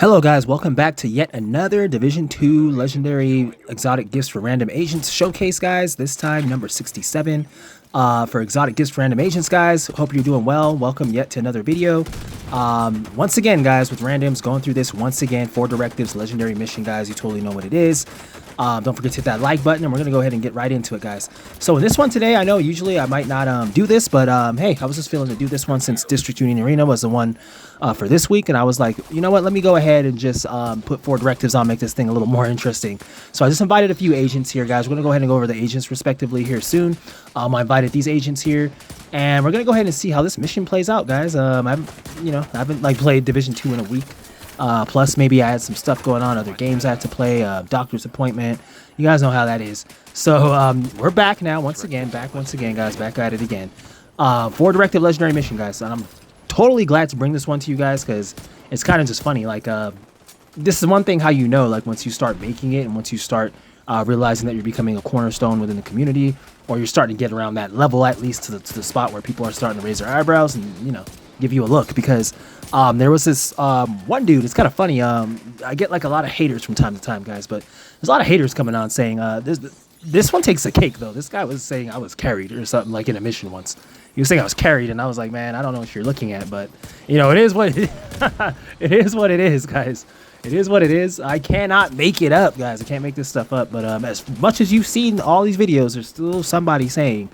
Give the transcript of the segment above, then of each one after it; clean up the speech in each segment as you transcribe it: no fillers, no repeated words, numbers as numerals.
Hello guys, welcome back to yet another Division 2 Legendary Exotic Gifts for Random Agents showcase, guys. This time number 67 for Exotic Gifts for Random Agents, guys. Hope you're doing well. Welcome yet to another video. Once again, guys, with randoms, going through this once again for Directives Legendary Mission, guys. You totally know what it is. Don't forget to hit that like button, and we're going to go ahead and get right into it, guys. So in this one today, I know usually I might not do this, but hey, I was just feeling to do this one since District Union Arena was the one for this week, and I was like, you know what, let me go ahead and just put 4 directives on, make this thing a little more interesting. So I just invited a few agents here, guys. We're going to go ahead and go over the agents respectively here soon. I invited these agents here, and we're going to go ahead and see how this mission plays out, guys. I haven't like played Division 2 in a week. Plus, maybe I had some stuff going on, other games I had to play, doctor's appointment. You guys know how that is. So we're back now, once again, guys, back at it again. 4 directive legendary mission, guys, and I'm totally glad to bring this one to you guys because it's kind of just funny. Like, this is one thing how you know, like, once you start making it and once you start realizing that you're becoming a cornerstone within the community, or you're starting to get around that level, at least to the spot where people are starting to raise their eyebrows and, you know, give you a look. Because there was this one dude, it's kind of funny, I get like a lot of haters from time to time, guys, but there's a lot of haters coming on saying this one takes a cake, though. This guy was saying I was carried or something, like in a mission once. He was saying I was carried, and I was like, man, I don't know what you're looking at, but you know, it is what it is what it is, guys. It is what it is. I cannot make it up, guys. I can't make this stuff up. But as much as you've seen all these videos, there's still somebody saying,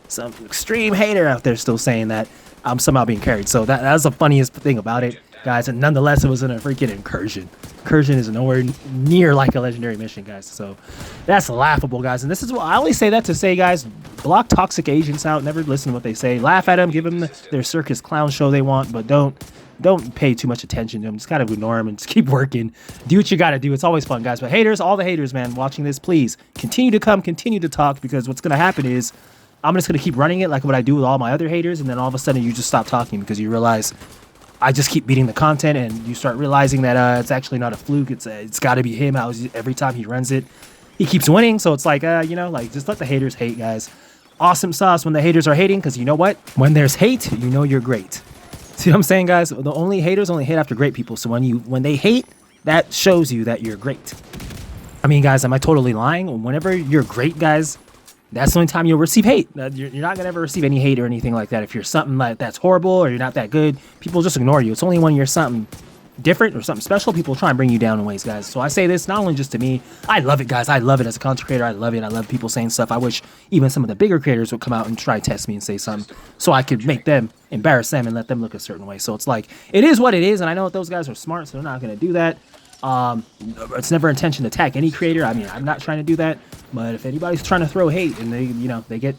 some extreme hater out there still saying that I'm somehow being carried. So that's the funniest thing about it, guys. And nonetheless, it was in a freaking incursion. Incursion is nowhere near like a legendary mission, guys. So that's laughable, guys. And this is what I always say that to say, guys, block toxic agents out. Never listen to what they say. Laugh at them. Give them their circus clown show they want, but don't pay too much attention to them. Just kind of ignore them and just keep working. Do what you got to do. It's always fun, guys. But haters, all the haters, man, watching this, please continue to come, continue to talk, because what's going to happen is I'm just going to keep running it like what I do with all my other haters, and then all of a sudden you just stop talking because you realize I just keep beating the content, and you start realizing that it's actually not a fluke. It's got to be him. Every time he runs it, he keeps winning. So it's like, you know, like, just let the haters hate, guys. Awesome sauce when the haters are hating, because you know what? When there's hate, you know you're great. See what I'm saying, guys? The haters only hate after great people. So when they hate, that shows you that you're great. I mean, guys, am I totally lying? Whenever you're great, guys, that's the only time you'll receive hate. You're not going to ever receive any hate or anything like that. If you're something like that's horrible or you're not that good, people just ignore you. It's only when you're something different or something special, people try and bring you down in ways, guys. So I say this not only just to me. I love it, guys. I love it as a content creator. I love it. I love people saying stuff. I wish even some of the bigger creators would come out and try to test me and say something so I could make them, embarrass them, and let them look a certain way. So it's like, it is what it is, and I know that those guys are smart, so they're not going to do that. It's never intention to attack any creator. I mean, I'm not trying to do that, but if anybody's trying to throw hate and they, you know, they get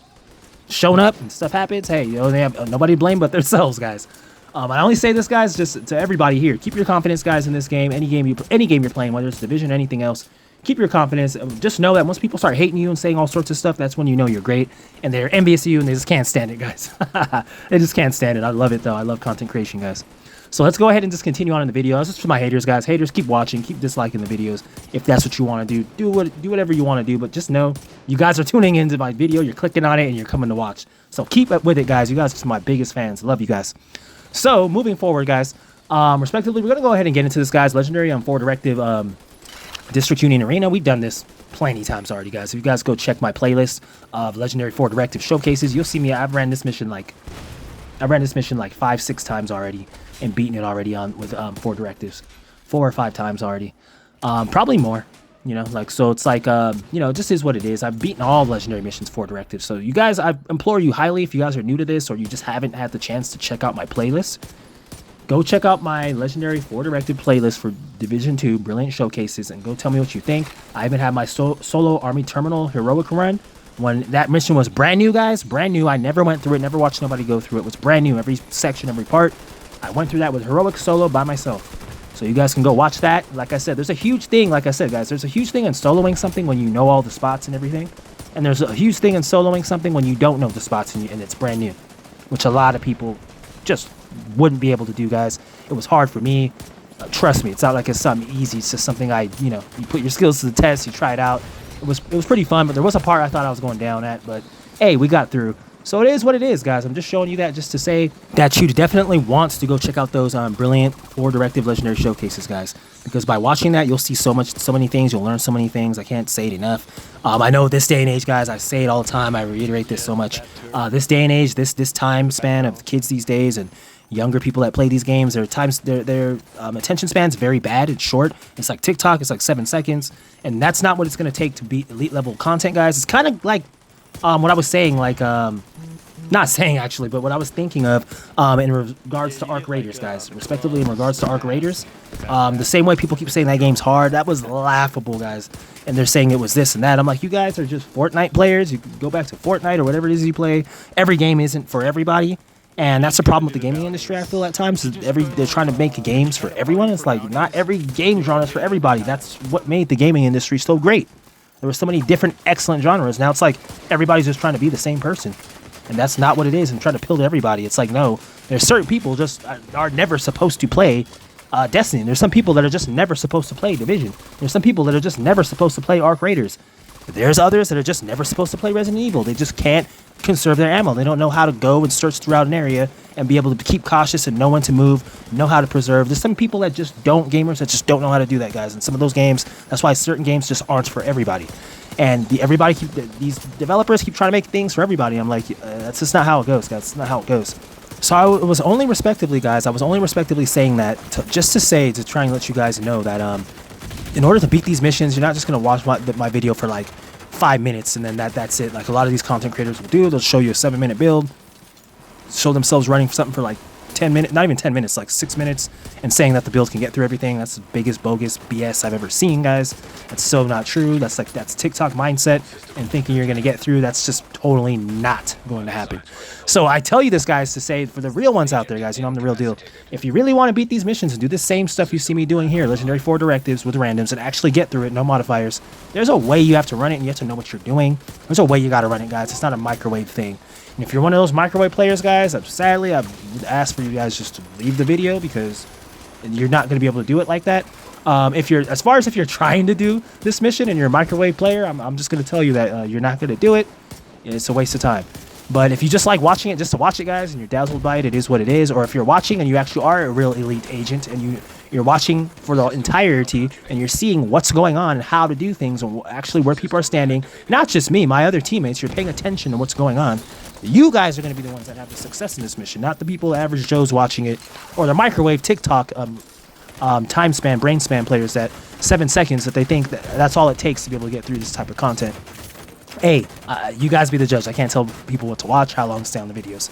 shown up and stuff happens, hey, you know, they have nobody to blame but themselves, guys. I only say this, guys, just to everybody here. Keep your confidence, guys, in this game. Any game you're playing, whether it's Division or anything else, keep your confidence. Just know that once people start hating you and saying all sorts of stuff, that's when you know you're great, and they're envious of you, and they just can't stand it, guys. They just can't stand it. I love it, though. I love content creation, guys. So let's go ahead and just continue on in the video. This is for my haters, guys. Haters, keep watching, keep disliking the videos if that's what you want to do. Do whatever you want to do, but just know you guys are tuning into my video. You're clicking on it, and you're coming to watch. So keep up with it, guys. You guys are my biggest fans. Love you guys. So moving forward, guys, respectively, we're going to go ahead and get into this, guys. Legendary on 4 directive District Union Arena. We've done this plenty times already, guys. If you guys go check my playlist of Legendary 4 directive showcases, you'll see me. I've ran this mission like 5-6 times already and beaten it already on with 4 directives, 4 or 5 times already, probably more. You know, like, so it's like, you know, it just is what it is. I've beaten all legendary missions 4 directives. So you guys, I implore you highly, if you guys are new to this or you just haven't had the chance to check out my playlist, go check out my legendary 4 directive playlist for Division 2 Brilliant Showcases and go tell me what you think. I even had my solo Army Terminal Heroic run when that mission was brand new, guys. Brand new. I never went through it, never watched nobody go through it. It was brand new. Every section, every part. I went through that with Heroic solo by myself. So you guys can go watch that. Like I said, there's a huge thing, like I said, guys, there's a huge thing in soloing something when you know all the spots and everything. And there's a huge thing in soloing something when you don't know the spots and it's brand new, which a lot of people just wouldn't be able to do, guys. It was hard for me. Trust me, it's not like it's something easy. It's just something you put your skills to the test, you try it out. It was pretty fun, but there was a part I thought I was going down at, but hey, we got through. So it is what it is, guys. I'm just showing you that just to say that you definitely want to go check out those brilliant 4 directive legendary showcases, guys. Because by watching that, you'll see so many things. You'll learn so many things. I can't say it enough. I know this day and age, guys, I say it all the time. I reiterate this so much. This day and age, this time span of kids these days and younger people that play these games, their attention span's very bad. It's short. It's like TikTok. It's like 7 seconds. And that's not what it's going to take to beat elite level content, guys. It's kind of like what I was saying, like, not saying actually, but what I was thinking of in regards to Arc Raiders, guys. Respectively, in regards to Arc Raiders, the same way people keep saying that game's hard, that was laughable, guys. And they're saying it was this and that. I'm like, you guys are just Fortnite players. You can go back to Fortnite or whatever it is you play. Every game isn't for everybody. And that's the problem with the gaming industry, I feel, at times. They're trying to make games for everyone. It's like, not every game genre is for everybody. That's what made the gaming industry so great. There were so many different excellent genres. Now it's like everybody's just trying to be the same person. And that's not what it is, and trying to appeal to everybody. It's like, no, there's certain people just are never supposed to play Destiny. There's some people that are just never supposed to play Division. There's some people that are just never supposed to play Arc Raiders. There's others that are just never supposed to play Resident Evil. They just can't conserve their ammo. They don't know how to go and search throughout an area and be able to keep cautious and know when to move, know how to preserve. There's some people that just gamers that just don't know how to do that, guys. And some of those games, that's why certain games just aren't for everybody. And these developers keep trying to make things for everybody. I'm like, that's just not how it goes, guys. That's not how it goes. So I was only respectively saying that to try and let you guys know that in order to beat these missions, you're not just going to watch my video for like 5 minutes and then that's it. Like a lot of these content creators will do. They'll show you a 7-minute build, show themselves running something for like 10 minutes, not even 10 minutes, like 6 minutes, and saying that the build can get through everything. That's the biggest bogus BS I've ever seen, guys. That's so not true. That's TikTok mindset and thinking you're going to get through. That's just totally not going to happen. So I tell you this, guys, to say for the real ones out there, guys, you know I'm the real deal. If you really want to beat these missions and do the same stuff you see me doing here, Legendary 4 directives with randoms, and actually get through it, no modifiers, there's a way you have to run it and you have to know what you're doing. There's a way you got to run it, guys. It's not a microwave thing. And if you're one of those microwave players, guys, sadly, I would ask for you guys just to leave the video because you're not going to be able to do it like that. If you're trying to do this mission and you're a microwave player, I'm just going to tell you that you're not going to do it. It's a waste of time. But if you just like watching it just to watch it, guys, and you're dazzled by it, it is what it is. Or if you're watching and you actually are a real elite agent and you're watching for the entirety and you're seeing what's going on and how to do things and actually where people are standing, not just me, my other teammates, you're paying attention to what's going on, you guys are going to be the ones that have the success in this mission, not the people, the average Joes watching it, or the microwave TikTok time span, brain span players that 7 seconds that they think that's all it takes to be able to get through this type of content. Hey, you guys be the judge. I can't tell people what to watch, how long to stay on the videos.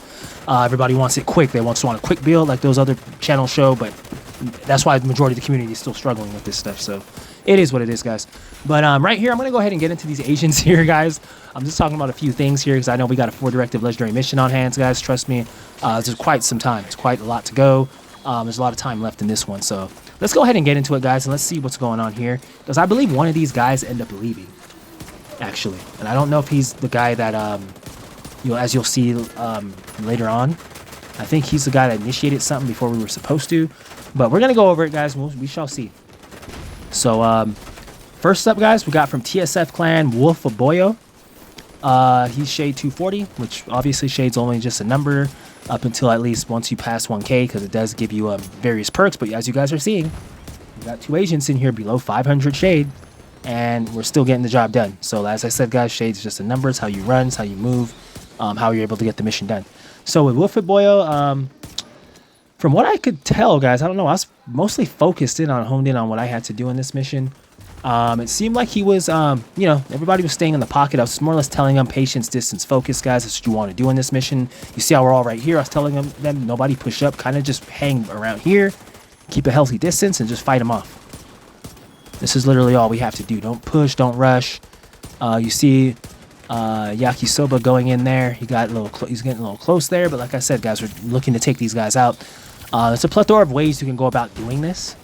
Everybody wants it quick. They want a quick build like those other channels show, but that's why the majority of the community is still struggling with this stuff. So it is what it is, guys. But right here, I'm going to go ahead and get into these agents here, guys. I'm just talking about a few things here because I know we got a 4 directive legendary mission on hands, guys. Trust me, there's quite some time. It's quite a lot to go. There's a lot of time left in this one. So let's go ahead and get into it, guys, and let's see what's going on here. Because I believe one of these guys end up leaving, actually. And I don't know if he's the guy that, as you'll see later on. I think he's the guy that initiated something before we were supposed to. But we're going to go over it, guys. We shall see. So, first up, guys, we got from TSF Clan, Wolf of Boyo. He's Shade 240, which obviously Shade's only just a number up until at least once you pass 1K, because it does give you various perks. But as you guys are seeing, we got 2 agents in here below 500 Shade, and we're still getting the job done. So, as I said, guys, Shade's just a number. It's how you run, it's how you move, how you're able to get the mission done. So, with Wolf of Boyo, from what I could tell, guys, I don't know, I was mostly honed in on what I had to do in this mission. It seemed like he was, everybody was staying in the pocket. I was more or less telling them patience, distance, focus, guys. That's what you want to do in this mission. You see how we're all right here. I was telling them nobody push up, kind of just hang around here, keep a healthy distance, and just fight them off. This is literally all we have to do. Don't push, don't rush. You see Yakisoba going in there. He's getting a little close there, but like I said, guys, we're looking to take these guys out. There's a plethora of ways you can go about doing this.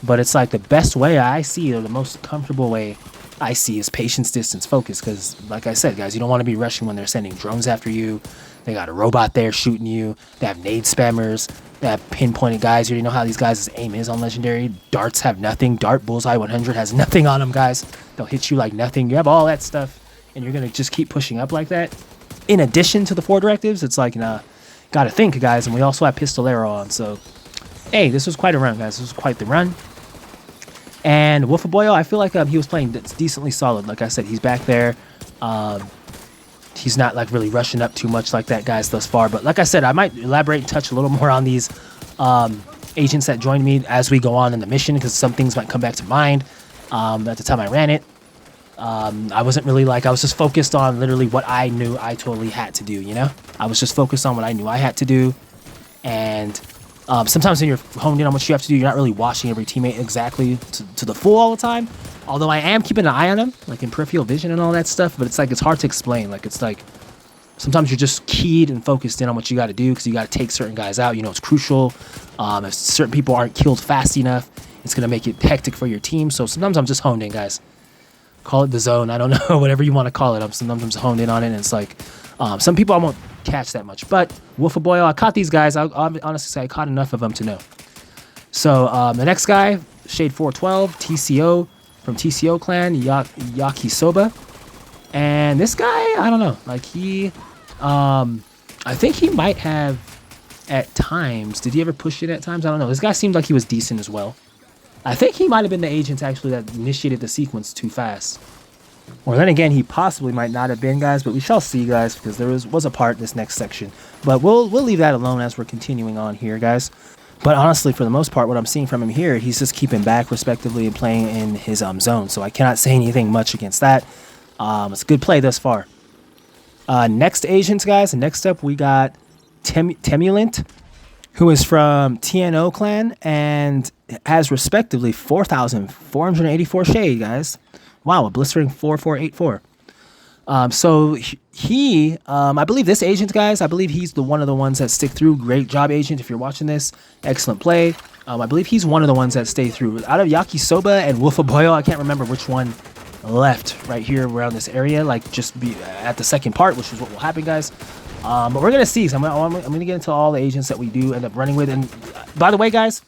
But it's like the best way I see, or the most comfortable way I see, is patience, distance, focus. Because, like I said, guys, you don't want to be rushing when they're sending drones after you. They got a robot there shooting you. They have nade spammers. They have pinpointed guys. You already know how these guys' aim is on Legendary. Darts have nothing. Dart Bullseye 100 has nothing on them, guys. They'll hit you like nothing. You have all that stuff, and you're going to just keep pushing up like that. in addition to the 4 directives. It's like, gotta think, guys. And we also have Pistolero on. So, hey, this was quite a run, guys. This was quite the run. And Wolfaboyo, I feel like he was playing decently solid. Like I said, he's back there. He's not like really rushing up too much like that, guys, thus far. But like I said, I might elaborate and touch a little more on these agents that joined me as we go on in the mission, because some things might come back to mind at the time I ran it. I wasn't really like, I was just focused on literally what I knew I totally had to do, you know? I was just focused on what I knew I had to do. And sometimes when you're honed in on what you have to do, you're not really watching every teammate exactly to the full all the time. Although I am keeping an eye on them, like in peripheral vision and all that stuff. But it's like, it's hard to explain. Like, it's like, sometimes you're just keyed and focused in on what you got to do, because you got to take certain guys out. You know, it's crucial. If certain people aren't killed fast enough, it's going to make it hectic for your team. So sometimes I'm just honed in, guys. Call it the zone. I don't know, whatever you want to call it. Sometimes I'm just honed in on it, and it's like, some people I won't catch that much. But Wolfaboyo, I caught these guys. I'll honestly say I caught enough of them to know. So the next guy, Shade 412, TCO, from TCO clan, Yakisoba. And this guy, I don't know, like he, I think he might have at times, did he ever push it at times? I don't know. This guy seemed like he was decent as well. I think he might have been the agent actually that initiated the sequence too fast. Or then again, he possibly might not have been, guys, but we shall see, guys, because there was a part in this next section. But we'll leave that alone as we're continuing on here, guys. But honestly, for the most part, what I'm seeing from him here, he's just keeping back respectively and playing in his zone. So I cannot say anything much against that. It's a good play thus far. Next agents, guys. Next up, we got Temulent, who is from TNO clan and has respectively 4,484 shade, guys. Wow, a blistering 4484. So he, I believe this agent, guys, I believe he's one of the ones that stick through. Great job, agent. If you're watching this, excellent play. I believe he's one of the ones that stay through. Out of Yakisoba and Wolfaboyo, I can't remember which one left right here around this area, like just be at the second part, which is what will happen, guys. But we're gonna see. So I'm gonna get into all the agents that we do end up running with. And by the way, guys,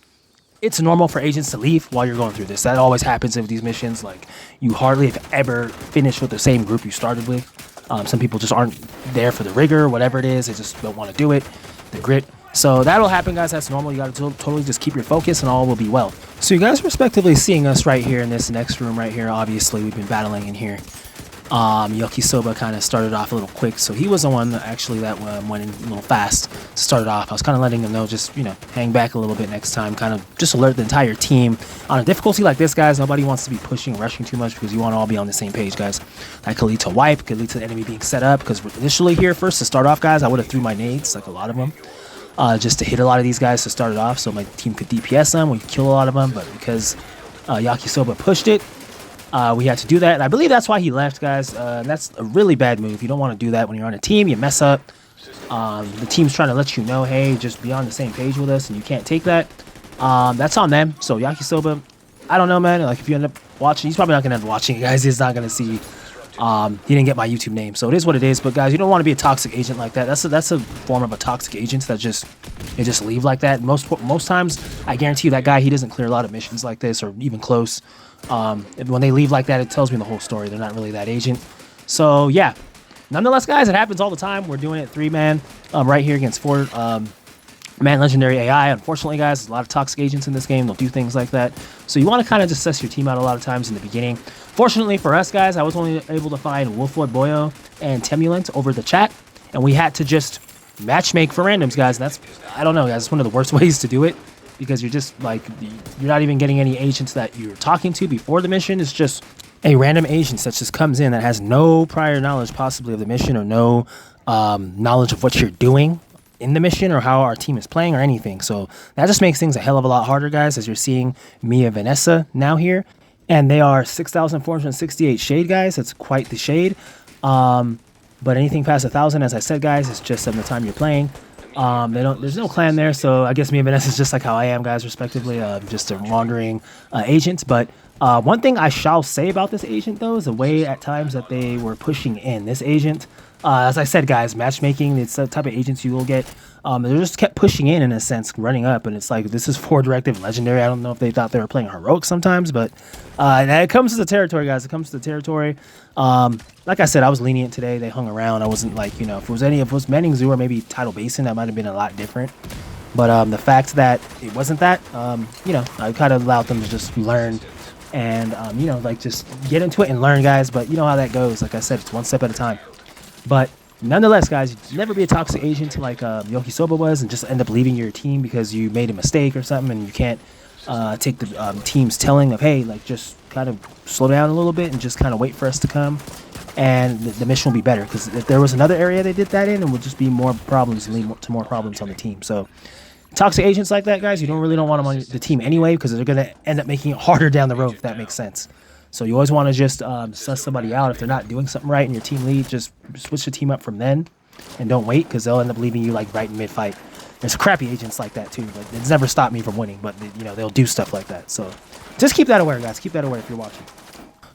it's normal for agents to leave while you're going through this. That always happens with these missions. Like, you hardly if ever finish with the same group you started with. Some people just aren't there for the rigor, whatever it is. They just don't want to do it, the grit. So that'll happen, guys. That's normal. You got to totally just keep your focus and all will be well. So you guys are respectively seeing us right here in this next room right here. Obviously, we've been battling in here. Yakisoba kind of started off a little quick, so he was the one that actually went in a little fast to start it off. I was kind of letting him know, just, you know, hang back a little bit next time, kind of just alert the entire team. On a difficulty like this, guys, nobody wants to be pushing, rushing too much, because you want to all be on the same page, guys. That could lead to wipe, could lead to the enemy being set up, because initially here, first to start off, guys, I would have threw my nades, like a lot of them, just to hit a lot of these guys to start it off, so my team could DPS them, we could kill a lot of them, but because Yakisoba pushed it, we had to do that, and I believe that's why he left, guys. That's a really bad move. You don't want to do that when you're on a team. You mess up. The team's trying to let you know, hey, just be on the same page with us, and you can't take that. That's on them. So Yakisoba, I don't know, man. Like, if you end up watching, he's probably not going to end up watching it, guys. He's not going to see. He didn't get my YouTube name, so it is what it is. But guys, you don't want to be a toxic agent like that. That's a form of a toxic agent that just leave like that. Most times, I guarantee you that guy, he doesn't clear a lot of missions like this or even close. When they leave like that, it tells me the whole story. They're not really that agent. So yeah, nonetheless, guys, it happens all the time. We're doing it 3-man right here against 4-man legendary AI. Unfortunately, guys, there's a lot of toxic agents in this game. They'll do things like that. So you want to kind of just assess your team out a lot of times in the beginning. Fortunately for us, guys, I was only able to find Wolfaboyo and Temulent over the chat, and we had to just matchmake for randoms, guys. And that's, I don't know, guys, it's one of the worst ways to do it, because you're just like, you're not even getting any agents that you're talking to before the mission. It's just a random agent that just comes in that has no prior knowledge possibly of the mission, or no knowledge of what you're doing in the mission or how our team is playing or anything. So that just makes things a hell of a lot harder, guys, as you're seeing Mia Vanessa now here. And they are 6,468 shade, guys. That's quite the shade. But anything past 1,000, as I said, guys, it's just in the time you're playing. There's no clan there, so I guess me and Vanessa is just like how I am, guys, respectively, just a wandering agent. But one thing I shall say about this agent, though, is the way at times that they were pushing in. This agent, As I said, guys, matchmaking, it's the type of agents you will get. They just kept pushing in a sense, running up, and it's like, this is 4 directive legendary. I don't know if they thought they were playing heroic sometimes, but it comes to the territory, guys. It comes to the territory. Like I said, I was lenient today. They hung around. I wasn't like, if it was Manning Zoo or maybe Tidal Basin, that might have been a lot different. But the fact that it wasn't that, I kind of allowed them to just learn and, like just get into it and learn, guys. But you know how that goes. Like I said, it's one step at a time. But nonetheless, guys, you never be a toxic agent like Yokisoba was and just end up leaving your team because you made a mistake or something and you can't take the team's telling of, hey, like just kind of slow down a little bit and just kind of wait for us to come. And the mission will be better, because if there was another area they did that in, it would just be more problems and lead to more problems on the team. So toxic agents like that, guys, you don't want them on the team anyway, because they're going to end up making it harder down the road, if that makes sense. So you always want to just suss somebody out. If they're not doing something right and your team lead, just switch the team up from then and don't wait, because they'll end up leaving you like right in mid-fight. There's crappy agents like that too, but it's never stopped me from winning, but they'll do stuff like that. So just keep that aware, guys. Keep that aware if you're watching.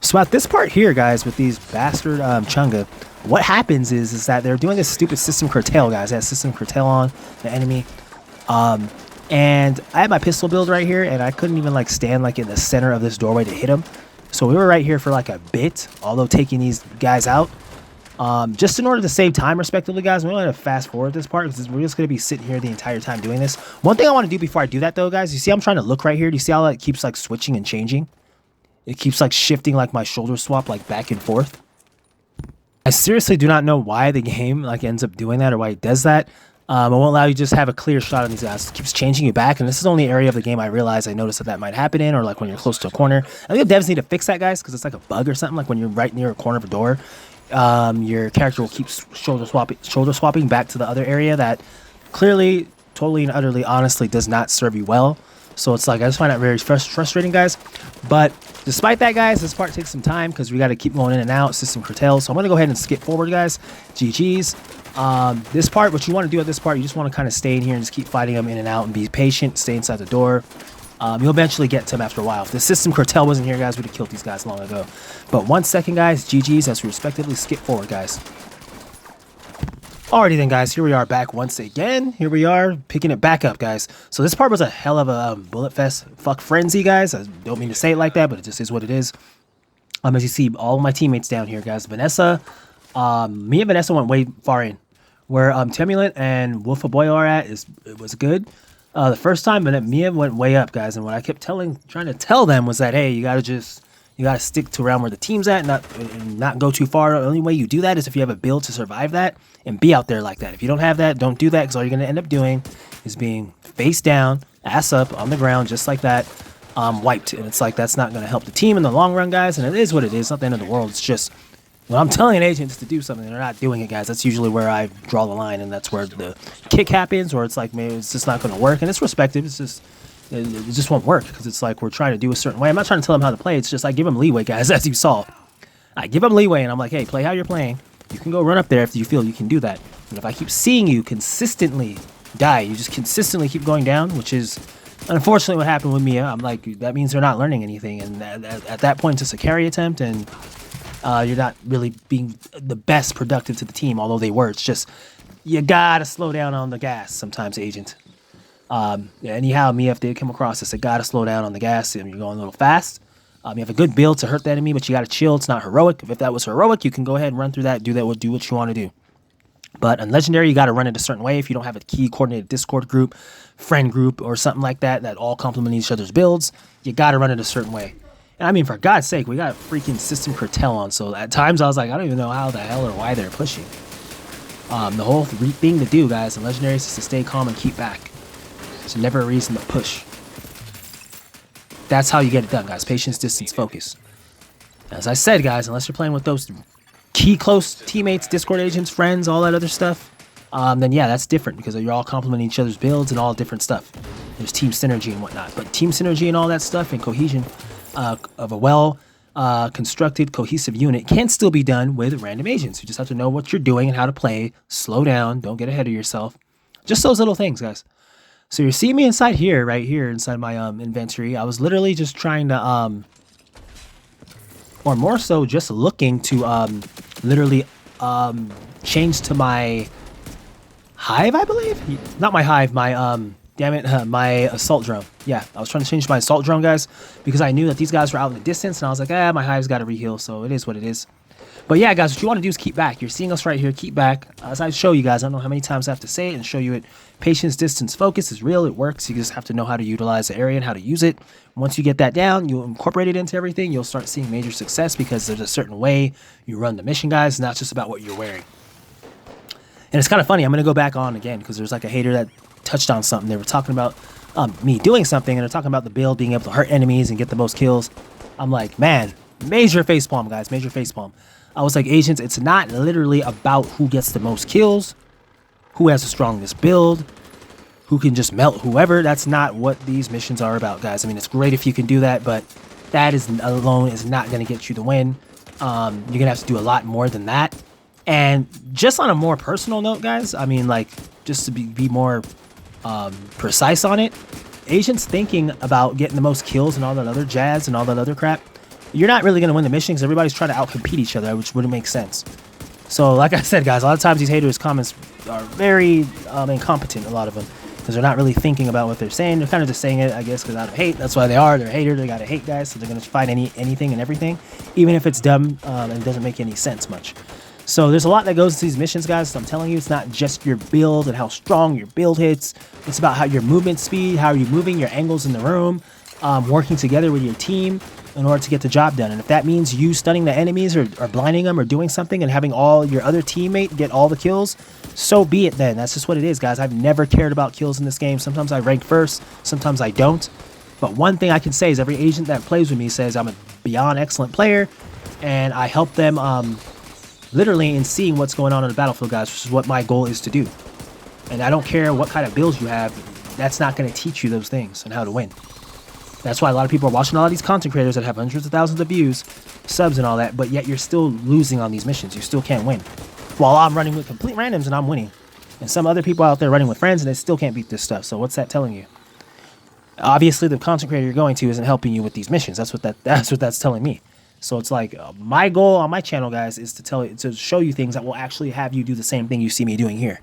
So at this part here, guys, with these bastard Chunga, what happens is that they're doing this stupid system curtail, guys. They have system curtail on the enemy. And I had my pistol build right here, and I couldn't even like stand like in the center of this doorway to hit him. So we were right here for like a bit, although taking these guys out. Just in order to save time, respectively, guys, we're going to fast forward this part because we're just going to be sitting here the entire time doing this. One thing I want to do before I do that, though, guys, you see I'm trying to look right here. Do you see how it keeps like switching and changing? It keeps like shifting like my shoulder swap like back and forth. I seriously do not know why the game like ends up doing that or why it does that. It won't allow you to just have a clear shot on these guys. It keeps changing you back, and this is the only area of the game I noticed that might happen in, or like when you're close to a corner. I think the devs need to fix that, guys, because it's like a bug or something. Like when you're right near a corner of a door, your character will keep shoulder swapping back to the other area that clearly, totally and utterly, honestly does not serve you well. So it's like, I just find that very frustrating, guys. But despite that, guys, this part takes some time because we got to keep going in and out, system curtails. So I'm going to go ahead and skip forward, guys. GG's. This part, what you want to do at this part, you just want to kind of stay in here and just keep fighting them in and out and be patient, stay inside the door. You'll eventually get to them after a while. If the system curtail wasn't here, guys, we'd have killed these guys long ago. But 1 second, guys, GG's, as we respectively skip forward, guys. Alrighty then, guys, here we are back once again. Here we are picking it back up, guys. So this part was a hell of a bullet fest fuck frenzy, guys. I don't mean to say it like that, but it just is what it is. As you see, all of my teammates down here, guys. Vanessa, me and Vanessa went way far in. Where Temulant and Wolf of Boy are at it was good. The first time, but Mia went way up, guys. And what I kept trying to tell them was that, hey, you gotta stick to around where the team's at, and not go too far. The only way you do that is if you have a build to survive that and be out there like that. If you don't have that, don't do that, because all you're gonna end up doing is being face down, ass up on the ground, just like that, wiped. And it's like, that's not gonna help the team in the long run, guys. And it is what it is. It's not the end of the world. It's just, when I'm telling agents to do something, they're not doing it, guys. That's usually where I draw the line, and that's where the kick happens, where it's like, maybe it's just not going to work. And it's respected. It's just, it just won't work, because it's like we're trying to do a certain way. I'm not trying to tell them how to play. It's just I give them leeway, guys, as you saw. I give them leeway, and I'm like, hey, play how you're playing. You can go run up there if you feel you can do that. And if I keep seeing you consistently die, you just consistently keep going down, which is unfortunately what happened with Mia. I'm like, that means they're not learning anything. And at that point, it's just a carry attempt, and you're not really being the best productive to the team, although they were. It's just, you gotta slow down on the gas sometimes, agent. Anyhow, Mia did come across this. I gotta slow down on the gas, and you're going a little fast. You have a good build to hurt the enemy, but you gotta chill. It's not heroic. If that was heroic, you can go ahead and run through that, do what you want to do. But on Legendary, you gotta run it a certain way. If you don't have a key coordinated Discord group, friend group, or something like that, that all complement each other's builds, you gotta run it a certain way. And I mean, for God's sake, we got freaking system curtail on. So at times I was like, I don't even know how the hell or why they're pushing. The whole thing to do, guys, in Legendaries is to stay calm and keep back. There's never a reason to push. That's how you get it done, guys. Patience, distance, focus. As I said, guys, unless you're playing with those key close teammates, Discord agents, friends, all that other stuff, then yeah, that's different, because you're all complementing each other's builds and all different stuff. There's team synergy and whatnot. But team synergy and all that stuff and cohesion of a well constructed, cohesive unit can still be done with random agents. You just have to know what you're doing and how to play. Slow down. Don't get ahead of yourself. Just those little things, guys. So you're seeing me inside here, right here, inside my inventory. I was literally just trying to, or more so just looking to literally changed to my hive, I believe. Not my hive, my damn it, my assault drone. Yeah, I was trying to change my assault drone, guys, because I knew that these guys were out in the distance, and I was like, my hive's got to reheal, so it is what it is. But yeah, guys, what you want to do is keep back. You're seeing us right here. Keep back. As I show you guys, I don't know how many times I have to say it and show you it. Patience, distance, focus is real. It works. You just have to know how to utilize the area and how to use it. Once you get that down, you'll incorporate it into everything. You'll start seeing major success because there's a certain way you run the mission, guys. It's not just about what you're wearing. And it's kind of funny. I'm going to go back on again because there's like a hater that touched on something. They were talking about me doing something, and they're talking about the build being able to hurt enemies and get the most kills. I'm like, man, major facepalm, guys. Major facepalm. I was like, agents, it's not literally about who gets the most kills, who has the strongest build, who can just melt whoever. That's not what these missions are about, guys. I mean, it's great if you can do that, but that is alone is not going to get you the win. You're going to have to do a lot more than that. And just on a more personal note, guys, I mean, like, just to be more precise on it, agents thinking about getting the most kills and all that other jazz and all that other crap, you're not really going to win the mission because everybody's trying to outcompete each other, which wouldn't make sense. So, like I said, guys, a lot of times these haters' comments are very incompetent, a lot of them, because they're not really thinking about what they're saying. They're kind of just saying it, I guess, because out of hate. That's why they are. They're a hater. They got to hate, guys, so they're going to find anything and everything, even if it's dumb and it doesn't make any sense much. So there's a lot that goes into these missions, guys. So I'm telling you, it's not just your build and how strong your build hits. It's about how your movement speed, how you're moving, your angles in the room, working together with your team in order to get the job done. And if that means you stunning the enemies or blinding them or doing something and having all your other teammate get all the kills, so be it then. That's just what it is, guys. I've never cared about kills in this game. Sometimes I rank first, sometimes I don't. But one thing I can say is every agent that plays with me says I'm a beyond excellent player, and I help them literally in seeing what's going on the battlefield, guys, which is what my goal is to do. And I don't care what kind of builds you have, that's not going to teach you those things and how to win. That's why a lot of people are watching all these content creators that have hundreds of thousands of views, subs and all that, but yet you're still losing on these missions. You still can't win. While I'm running with complete randoms and I'm winning. And some other people out there running with friends and they still can't beat this stuff. So what's that telling you? Obviously, the content creator you're going to isn't helping you with these missions. That's what that's telling me. So it's like my goal on my channel, guys, is to show you things that will actually have you do the same thing you see me doing here.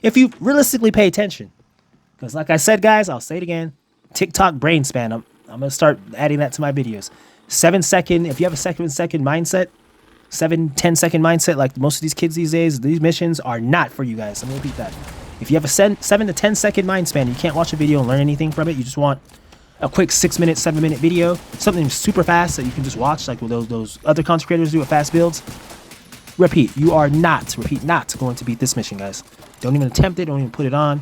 If you realistically pay attention. Because like I said, guys, I'll say it again. TikTok brain span. I'm going to start adding that to my videos. 7 second, if you have a 7-second mindset, 10-second mindset, like most of these kids these days, these missions are not for you guys. Let me repeat that. If you have a 7 to 10-second mind span, you can't watch a video and learn anything from it. You just want a quick 6-minute, 7-minute video, something super fast that you can just watch, like those other content creators do with fast builds. Repeat, you are not going to beat this mission, guys. Don't even attempt it. Don't even put it on.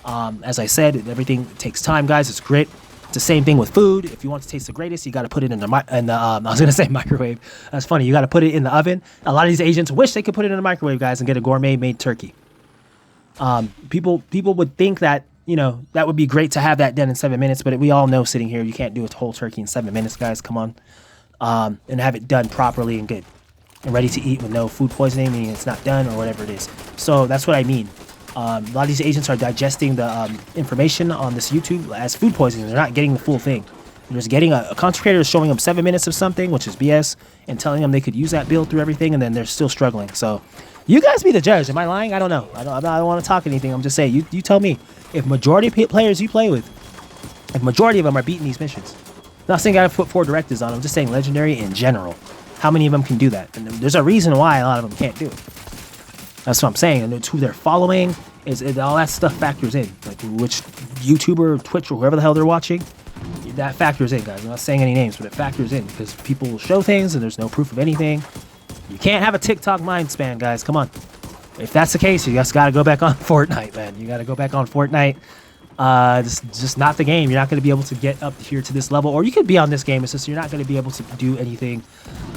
As I said, everything takes time, guys. It's grit. It's the same thing with food. If you want to taste the greatest, you got to put it in the I was gonna say microwave. That's funny. You got to put it in the oven. A lot of these agents wish they could put it in the microwave, guys, and get a gourmet made turkey. People would think that, you know, that would be great to have that done in 7 minutes, but we all know sitting here you can't do a whole turkey in 7 minutes, guys. Come on, and have it done properly and good and ready to eat with no food poisoning, meaning it's not done or whatever it is. So that's what I mean. A lot of these agents are digesting the information on this YouTube as food poisoning. They're not getting the full thing. They're just getting a content creator is showing them 7 minutes of something, which is BS, and telling them they could use that build through everything, and then they're still struggling. So you guys be the judge. Am I lying? I don't know. I don't want to talk anything. I'm just saying, you tell me. If majority of players you play with, if majority of them are beating these missions, I'm not saying I gotta put 4 directives on them, I'm just saying legendary in general. How many of them can do that? And there's a reason why a lot of them can't do it. That's what I'm saying. And it's who they're following. All that stuff factors in. Like which YouTuber, or Twitch, or whoever the hell they're watching. That factors in, guys. I'm not saying any names, but it factors in. Because people will show things and there's no proof of anything. You can't have a TikTok mind span, guys. Come on. If that's the case, you just got to go back on Fortnite, man. You got to go back on Fortnite. Just not the game. You're not going to be able to get up here to this level. Or you could be on this game. It's just you're not going to be able to do anything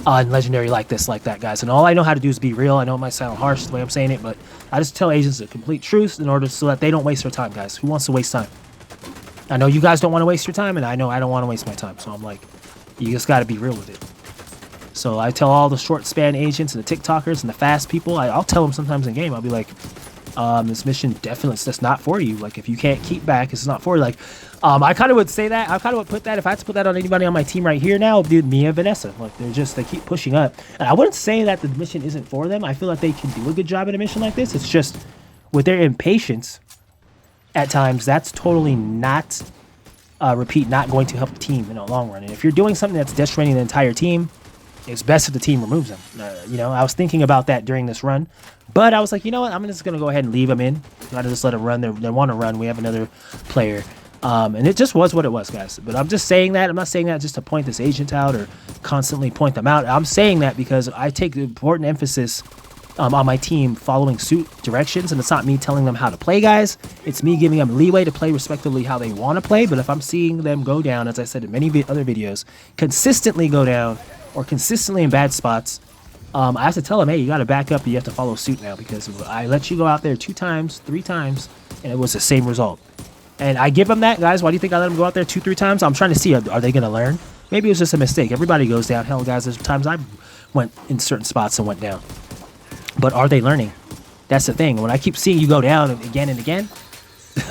in Legendary like this, like that, guys. And all I know how to do is be real. I know it might sound harsh the way I'm saying it, but I just tell agents the complete truth in order so that they don't waste their time, guys. Who wants to waste time? I know you guys don't want to waste your time, and I know I don't want to waste my time. So I'm like, you just got to be real with it. So I tell all the short span agents and the TikTokers and the fast people, I'll tell them sometimes in game, I'll be like, This mission definitely is just not for you. Like, if you can't keep back, it's not for you. Like, I kind of would say that. I kind of would put that, if I had to put that on anybody on my team right here now, dude, Mia and Vanessa. Like, they keep pushing up. And I wouldn't say that the mission isn't for them. I feel like they can do a good job at a mission like this. It's just, with their impatience, at times, that's totally not, not going to help the team in the long run. And if you're doing something that's decimating the entire team, it's best if the team removes them. You know, I was thinking about that during this run, but I was like, you know what? I'm just going to go ahead and leave them in. Not to just let them run. They want to run. We have another player. And it just was what it was, guys. But I'm just saying that. I'm not saying that just to point this agent out or constantly point them out. I'm saying that because I take the important emphasis on my team following suit directions, and it's not me telling them how to play, guys. It's me giving them leeway to play respectively how they want to play. But if I'm seeing them go down, as I said in many other videos, consistently go down or consistently in bad spots, I have to tell them, hey, you got to back up and you have to follow suit now, because I let you go out there 2 times, 3 times, and it was the same result. And I give them that, guys. Why do you think I let them go out there 2, 3 times? I'm trying to see, are they going to learn? Maybe it was just a mistake. Everybody goes down. Hell, guys, there's times I went in certain spots and went down. But are they learning? That's the thing. When I keep seeing you go down again and again,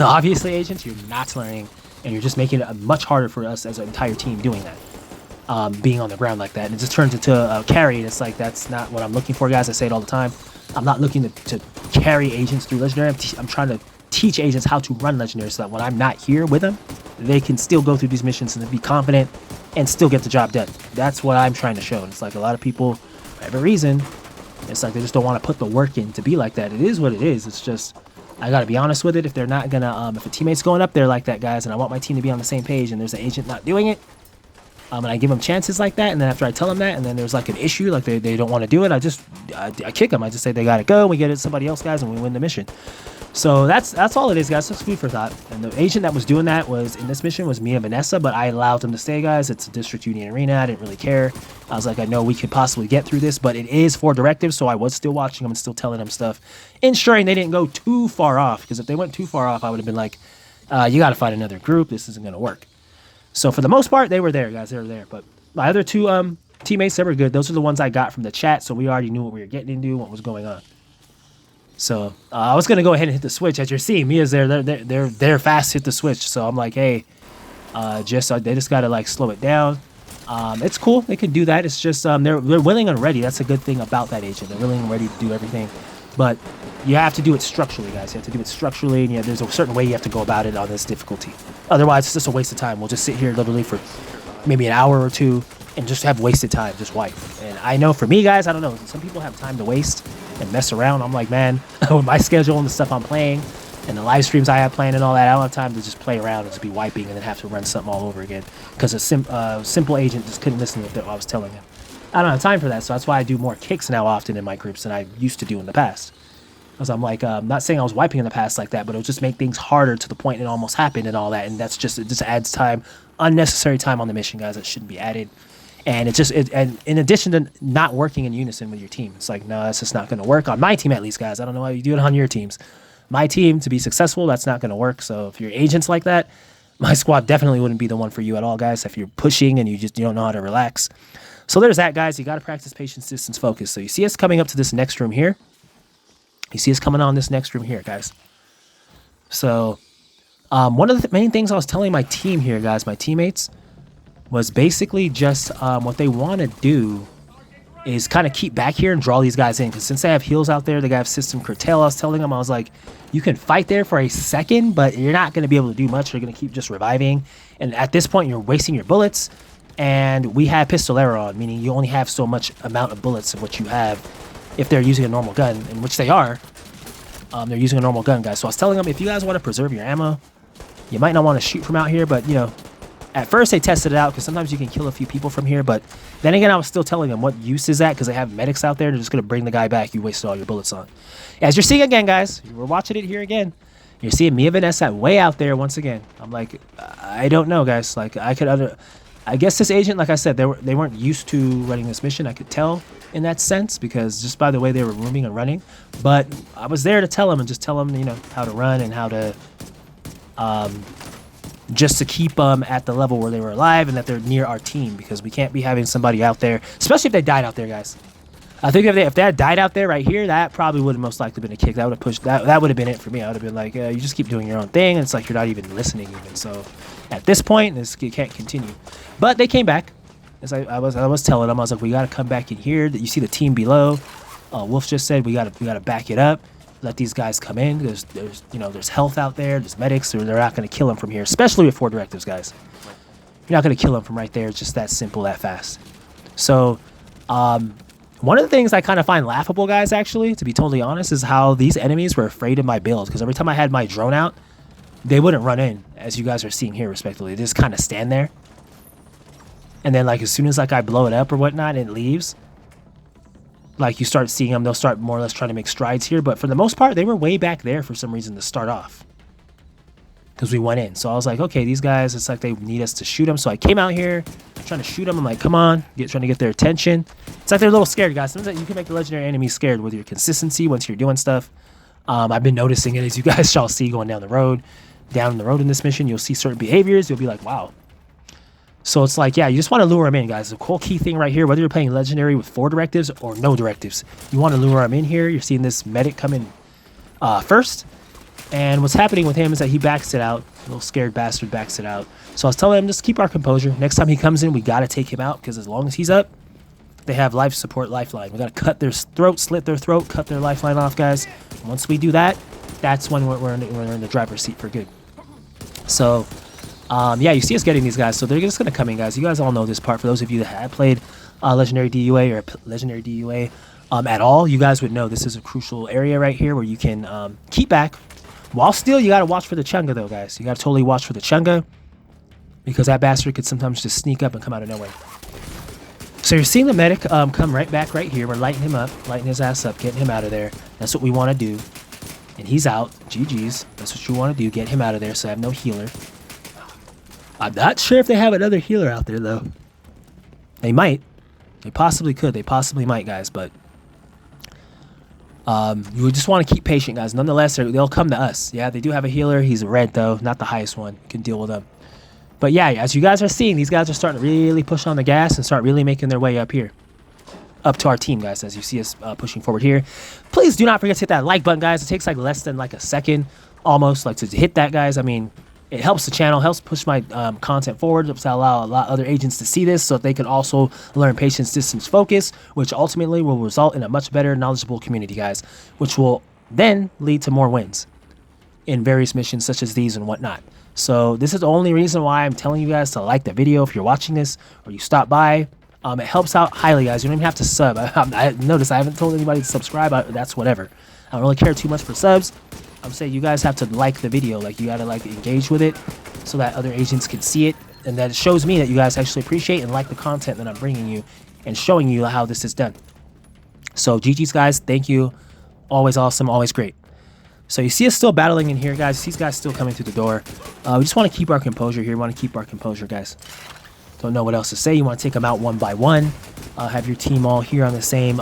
obviously, agents, you're not learning, and you're just making it much harder for us as an entire team doing that. Being on the ground like that, and it just turns into a carry, and it's like, that's not what I'm looking for, guys. I say it all the time. I'm not looking to carry agents through legendary. I'm trying to teach agents how to run legendary, so that when I'm not here with them, they can still go through these missions and be confident and still get the job done. That's what I'm trying to show. And it's like, a lot of people, for whatever reason, it's like they just don't want to put the work in to be like that. It is what it is. It's just, I got to be honest with it. If they're not gonna, if a teammate's going up there like that, guys, and I want my team to be on the same page, and there's an agent not doing it, and I give them chances like that, and then after I tell them that, and then there's like an issue, like they don't want to do it, I kick them. I just say they gotta go, and we get it to somebody else, guys, and we win the mission. So that's all it is, guys. Just food for thought. And the agent that was doing that was, in this mission, was me and Vanessa, but I allowed them to stay, guys. It's a District Union arena. I didn't really care. I was like, I know we could possibly get through this, but it is for directives, so I was still watching them and still telling them stuff, ensuring they didn't go too far off, because if they went too far off, I would have been like, you gotta find another group. This isn't gonna work. So for the most part, they were there, guys. They were there. But my other 2 teammates, they were good. Those are the ones I got from the chat, so we already knew what we were getting into, what was going on. So I was gonna go ahead and hit the switch. As you're seeing, Mia's there. They're fast hit the switch. So I'm like, hey, they just gotta like slow it down. It's cool. They can do that. It's just they're willing and ready. That's a good thing about that agent. They're willing and ready to do everything. But you have to do it structurally, guys. You have to do it structurally, and there's a certain way you have to go about it on this difficulty. Otherwise, it's just a waste of time. We'll just sit here literally for maybe an hour or 2 and just have wasted time, just wipe. And I know for me, guys, I don't know. Some people have time to waste and mess around. I'm like, man, with my schedule and the stuff I'm playing and the live streams I have planned and all that, I don't have time to just play around and just be wiping and then have to run something all over again, because a simple agent just couldn't listen to what I was telling him. I don't have time for that, so that's why I do more kicks now often in my groups than I used to do in the past. Because I'm like, I'm not saying I was wiping in the past like that, but it would just make things harder to the point it almost happened and all that, and it just adds time, unnecessary time on the mission, guys, that shouldn't be added. And and in addition to not working in unison with your team, it's like, no, that's just not going to work on my team, at least, guys. I don't know how you do it on your teams. My team, to be successful, that's not going to work. So if you're agents like that, my squad definitely wouldn't be the one for you at all, guys. If you're pushing and you don't know how to relax. So there's that, guys. You got to practice patience, distance, focus. So you see us coming up to this next room here. You see us coming on this next room here, guys. So one of the main things I was telling my team here, guys, my teammates, was basically just what they want to do is kind of keep back here and draw these guys in. Because since they have heals out there, they have system curtail. I was telling them, I was like, you can fight there for a second, but you're not going to be able to do much. You're going to keep just reviving. And at this point, you're wasting your bullets. And we have pistolero on, meaning you only have so much amount of bullets of what you have if they're using a normal gun, in which they are. They're using a normal gun, guys. So I was telling them, if you guys want to preserve your ammo, you might not want to shoot from out here, but, at first they tested it out because sometimes you can kill a few people from here, but then again, I was still telling them, what use is that? Because they have medics out there, they're just going to bring the guy back you wasted all your bullets on. As you're seeing again, guys, we're watching it here again. You're seeing me and Vanessa way out there once again. I'm like, I don't know, guys. Like, I guess this agent, like I said, they weren't used to running this mission. I could tell in that sense, because just by the way they were rooming and running. But I was there to tell them and just tell them, how to run and how to, just to keep them at the level where they were alive and that they're near our team, because we can't be having somebody out there, especially if they died out there, guys. I think if they had died out there right here, that probably would have most likely been a kick. That would have pushed that would have been it for me. I would have been like, you just keep doing your own thing, and it's like you're not even listening even. So at this point, you can't continue. But they came back. As I was telling them, I was like, we got to come back in here. You see the team below. Wolf just said we got to back it up. Let these guys come in. There's health out there. There's medics, or they're not going to kill them from here. Especially with 4 directives, guys. You're not going to kill them from right there. It's just that simple, that fast. So, one of the things I kind of find laughable, guys, actually, to be totally honest, is how these enemies were afraid of my build. Because every time I had my drone out, they wouldn't run in, as you guys are seeing here, respectively. They just kind of stand there. And then, like, as soon as, like, I blow it up or whatnot and it leaves, like, you start seeing them, they'll start more or less trying to make strides here. But for the most part, they were way back there for some reason to start off. Because we went in. So I was like, okay, these guys, it's like they need us to shoot them. So I came out here, trying to shoot them. I'm like, come on, trying to get their attention. It's like they're a little scared, guys. Sometimes you can make the legendary enemies scared with your consistency once you're doing stuff. I've been noticing it, as you guys shall see going down the road. Down the road in this mission, you'll see certain behaviors. You'll be like, wow. So it's like, yeah, you just want to lure them in, guys. The whole key thing right here, whether you're playing legendary with 4 directives or no directives, you want to lure them in here. You're seeing this medic come in first. And what's happening with him is that he backs it out. A little scared bastard backs it out. So I was telling him, just keep our composure. Next time he comes in, we got to take him out, because as long as he's up, they have life support lifeline. We got to cut their throat, slit their throat, cut their lifeline off, guys. And once we do that, that's when we're in the driver's seat for good. So, yeah, you see us getting these guys. So they're just going to come in, guys. You guys all know this part. For those of you that have played Legendary DUA or Legendary DUA at all, you guys would know this is a crucial area right here where you can keep back. While still, you got to watch for the Chunga, though, guys. You got to totally watch for the Chunga, because that bastard could sometimes just sneak up and come out of nowhere. So you're seeing the medic come right back right here. We're lighting him up, lighting his ass up, getting him out of there. That's what we want to do. And he's out. GG's. That's what you want to do. Get him out of there so I have no healer. I'm not sure if they have another healer out there, though. They might. They possibly could. They possibly might, guys, but you just want to keep patient, guys. Nonetheless, they'll come to us. Yeah, they do have a healer. He's a red, though. Not the highest one. You can deal with them. But yeah, as you guys are seeing, these guys are starting to really push on the gas and start really making their way up here. Up to our team, guys, as you see us pushing forward here. Please do not forget to hit that like button, guys. It takes like less than like a second almost like to hit that, guys. I mean, it helps the channel, helps push my content forward, helps allow a lot of other agents to see this so that they can also learn patience, distance, focus, which ultimately will result in a much better, knowledgeable community, guys, which will then lead to more wins in various missions such as these and whatnot. So this is the only reason why I'm telling you guys to like the video if you're watching this or you stop by. It helps out highly, guys. You don't even have to sub. I noticed I haven't told anybody to subscribe. That's whatever. I don't really care too much for subs. I'm saying you guys have to like the video. Like, you got to like engage with it so that other agents can see it. And that it shows me that you guys actually appreciate and like the content that I'm bringing you and showing you how this is done. So GG's, guys. Thank you. Always awesome. Always great. So you see us still battling in here, guys. These guys still coming through the door. We just want to keep our composure here. We want to keep our composure, guys. Don't know what else to say. You want to take them out one by one. Have your team all here on the same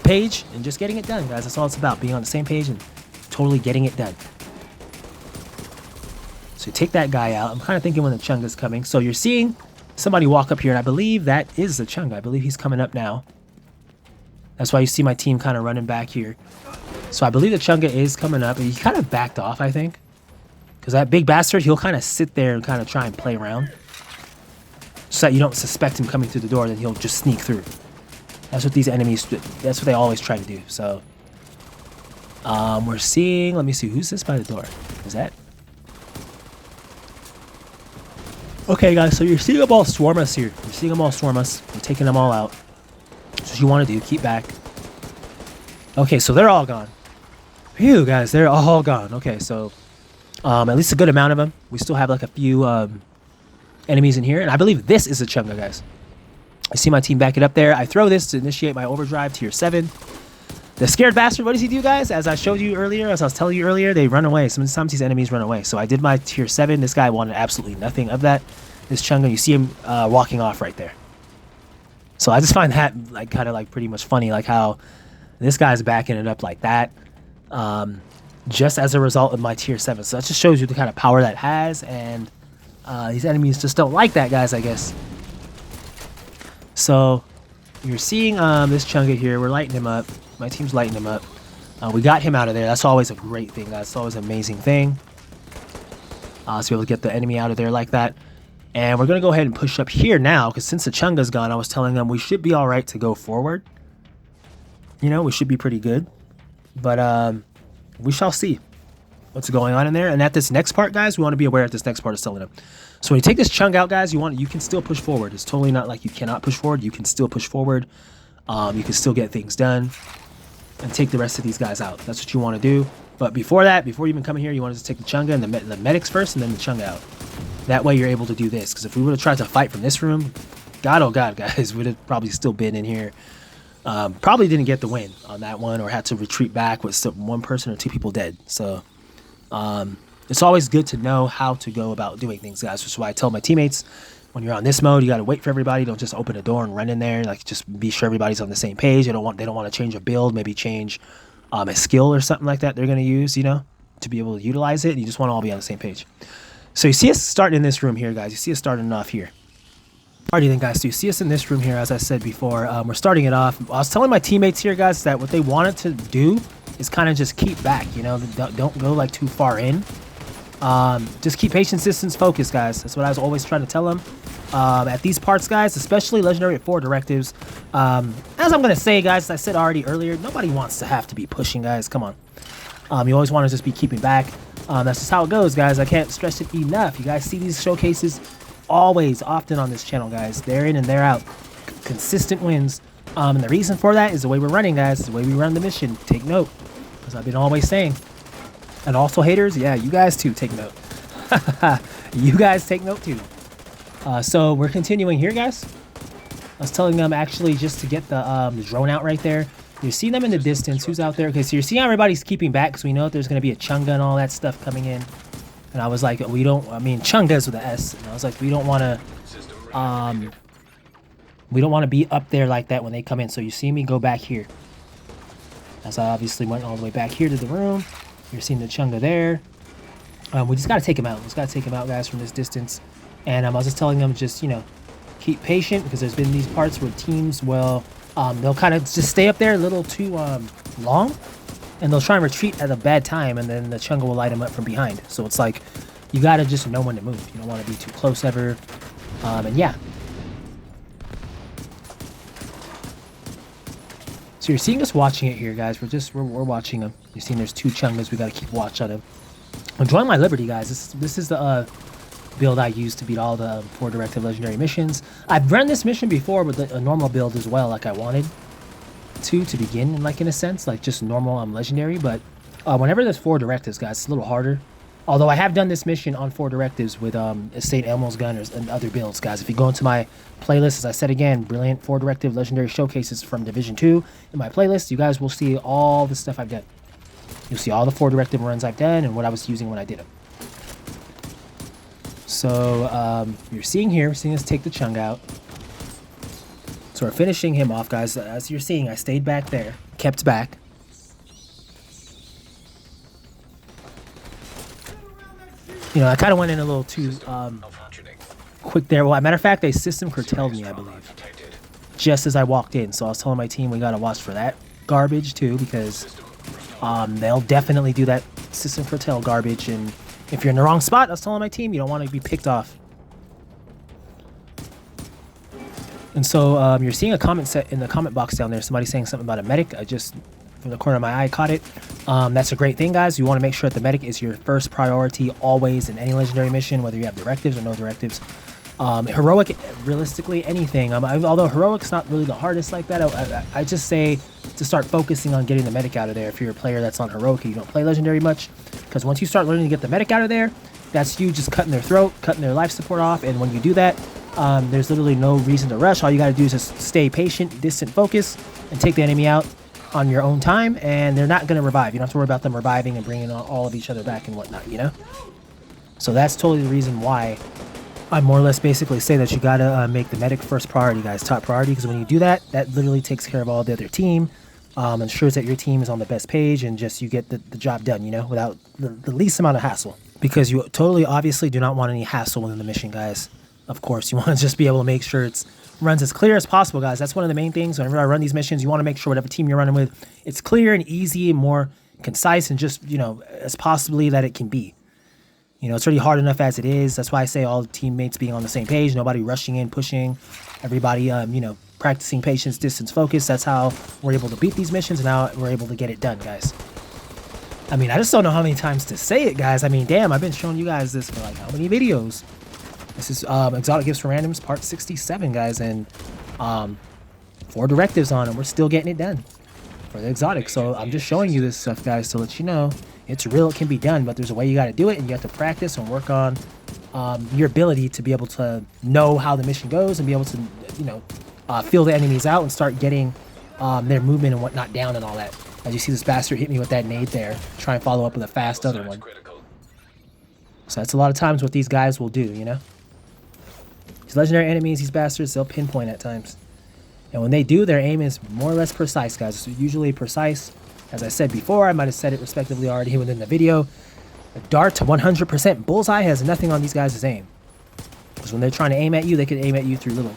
page and just getting it done, guys. That's all it's about. Being on the same page and totally getting it done. So take that guy out. I'm kind of thinking when the Chunga's coming. So you're seeing somebody walk up here, and I believe that is the Chunga. I believe he's coming up now. That's why you see my team kind of running back here. So I believe the Chunga is coming up. He kind of backed off, I think. Because that big bastard, he'll kind of sit there and kind of try and play around. So that you don't suspect him coming through the door, then he'll just sneak through. That's what these enemies, that's what they always try to do. So we're seeing, let me see, who's this by the door? Is that? Okay, guys, so you're seeing them all swarm us here. You're seeing them all swarm us. We're taking them all out. That's what you want to do. Keep back. Okay, so they're all gone. Phew, guys, they're all gone. Okay, so at least a good amount of them. We still have like a few enemies in here, and I believe this is a Chunga, guys. I see my team back it up there. I throw this to initiate my overdrive tier 7. The scared bastard, what does he do, guys? As I showed you earlier, as I was telling you earlier, they run away. Sometimes these enemies run away. So I did my tier 7. This guy wanted absolutely nothing of that. This Chunga, you see him walking off right there. So I just find that like kind of like pretty much funny, like how this guy's backing it up like that, just as a result of my tier 7. So that just shows you the kind of power that has, and these enemies just don't like that, guys, I guess. So you're seeing this Chunga here. We're lighting him up. My team's lighting him up. We got him out of there. That's always a great thing, guys. It's always an amazing thing. To be able to get the enemy out of there like that. And we're going to go ahead and push up here now, because since the Chunga's gone, I was telling them we should be all right to go forward. You know, we should be pretty good. But we shall see what's going on in there. And at this next part, guys, we want to be aware that this next part is selling them. So when you take this Chung out, guys, you can still push forward. It's totally not like you cannot push forward. You can still push forward. You can still get things done and take the rest of these guys out. That's what you want to do. But before that, before you even come in here, you want to just take the Chunga and the medics first, and then the Chunga out. That way you're able to do this. Because if we would have tried to fight from this room, God, oh God, guys, we'd have probably still been in here. Probably didn't get the win on that one, or had to retreat back with one person or two people dead. So it's always good to know how to go about doing things, guys. Which is why I tell my teammates, when you're on this mode, you got to wait for everybody. Don't just open a door and run in there. Like, just be sure everybody's on the same page. They don't want to change a build, maybe change a skill or something like that they're going to use, you know, to be able to utilize it. You just want to all be on the same page. So you see us starting in this room here, guys. You see us starting off here. Alrighty then, guys. So you see us in this room here, as I said before. We're starting it off. I was telling my teammates here, guys, that what they wanted to do is kind of just keep back, you know, don't go like too far in. Just keep patience, distance, focus, guys. That's what I was always trying to tell them. At these parts, guys, especially Legendary at 4 directives. As I'm going to say, guys, as I said already earlier, nobody wants to have to be pushing, guys. Come on. You always want to just be keeping back. That's just how it goes, guys. I can't stress it enough. You guys see these showcases always, often on this channel, guys. They're in and they're out. Consistent wins. And the reason for that is the way we're running, guys. It's the way we run the mission. Take note. As I've been always saying. And also, haters, yeah, you guys too, take note. You guys take note too. So we're continuing here, guys. I was telling them actually just to get the drone out right there. You see them in the distance. Who's out there? Okay, so you're seeing everybody's keeping back because we know that there's going to be a Chunga and all that stuff coming in. And I was like, Chunga's with an S. And I was like, we don't want to be up there like that when they come in. So you see me go back here. As I obviously went all the way back here to the room. You're seeing the Chunga there. We just got to take him out. We just got to take him out, guys, from this distance. And I was just telling them just, you know, keep patient, because there's been these parts where teams will, they'll kind of just stay up there a little too long, and they'll try and retreat at a bad time, and then the Chunga will light them up from behind. So it's like, you got to just know when to move. You don't want to be too close ever. And yeah. So you're seeing us watching it here, guys. We're watching them. You're seeing there's 2 Chungas. We got to keep watch on them. Enjoying my liberty, guys. This is the build I use to beat all the 4 directive legendary missions. I've run this mission before with a normal build as well, like I wanted to begin, like, in a sense, like just normal legendary. But whenever there's 4 directives, guys, it's a little harder. Although I have done this mission on 4 directives with Estate Elmo's Gunners and other builds, guys. If you go into my playlist, as I said again, brilliant 4 directive legendary showcases from Division 2 in my playlist, you guys will see all the stuff I've done. You'll see all the 4 directive runs I've done and what I was using when I did them. So you're seeing here, we're seeing us take the Chung out. So we're finishing him off, guys. As you're seeing, I stayed back there, kept back. You know, I kind of went in a little too quick there. Well, as a matter of fact, they system curtailed me, I believe, just as I walked in. So I was telling my team we got to watch for that garbage too, because they'll definitely do that system curtail garbage. And if you're in the wrong spot, I was telling my team, you don't want to be picked off. And so you're seeing a comment set in the comment box down there. Somebody saying something about a medic. I just, from the corner of my eye, caught it. That's a great thing, guys. You want to make sure that the medic is your first priority always in any legendary mission, whether you have directives or no directives. Heroic, realistically, anything. Although heroic's not really the hardest like that, I just say to start focusing on getting the medic out of there if you're a player that's on heroic and you don't play legendary much. Because once you start learning to get the medic out of there, that's you just cutting their throat, cutting their life support off. And when you do that, there's literally no reason to rush. All you got to do is just stay patient, distant focus, and take the enemy out on your own time, and they're not going to revive. You don't have to worry about them reviving and bringing all of each other back and whatnot, you know? So that's totally the reason why I more or less basically say that you got to make the medic first priority, guys, top priority, because when you do that, that literally takes care of all the other team, ensures that your team is on the best page, and just you get the job done, you know, without the least amount of hassle. Because you totally, obviously, do not want any hassle within the mission, guys. Of course, you want to just be able to make sure it's runs as clear as possible, guys. That's one of the main things. Whenever I run these missions, you want to make sure whatever team you're running with, it's clear and easy and more concise and just, you know, as possibly that it can be. You know, it's already hard enough as it is. That's why I say all the teammates being on the same page, nobody rushing in, pushing, everybody, you know, practicing patience, distance, focus. That's how we're able to beat these missions, and now we're able to get it done, guys. I mean, I just don't know how many times to say it, guys. I mean, damn, I've been showing you guys this for like how many videos? This is Exotic Gifts for Randoms, part 67, guys, and 4 directives on it. We're still getting it done for the exotic. So I'm just showing you this stuff, guys, to let you know it's real. It can be done, but there's a way you got to do it, and you have to practice and work on your ability to be able to know how the mission goes and be able to, you know, feel the enemies out and start getting their movement and whatnot down and all that. As you see, this bastard hit me with that nade there. Try and follow up with a fast other one. So that's a lot of times what these guys will do, you know? These legendary enemies, these bastards, they'll pinpoint at times. And when they do, their aim is more or less precise, guys. It's usually precise. As I said before, I might have said it respectively already within the video. A dart to 100% bullseye has nothing on these guys' aim. Because when they're trying to aim at you, they can aim at you through little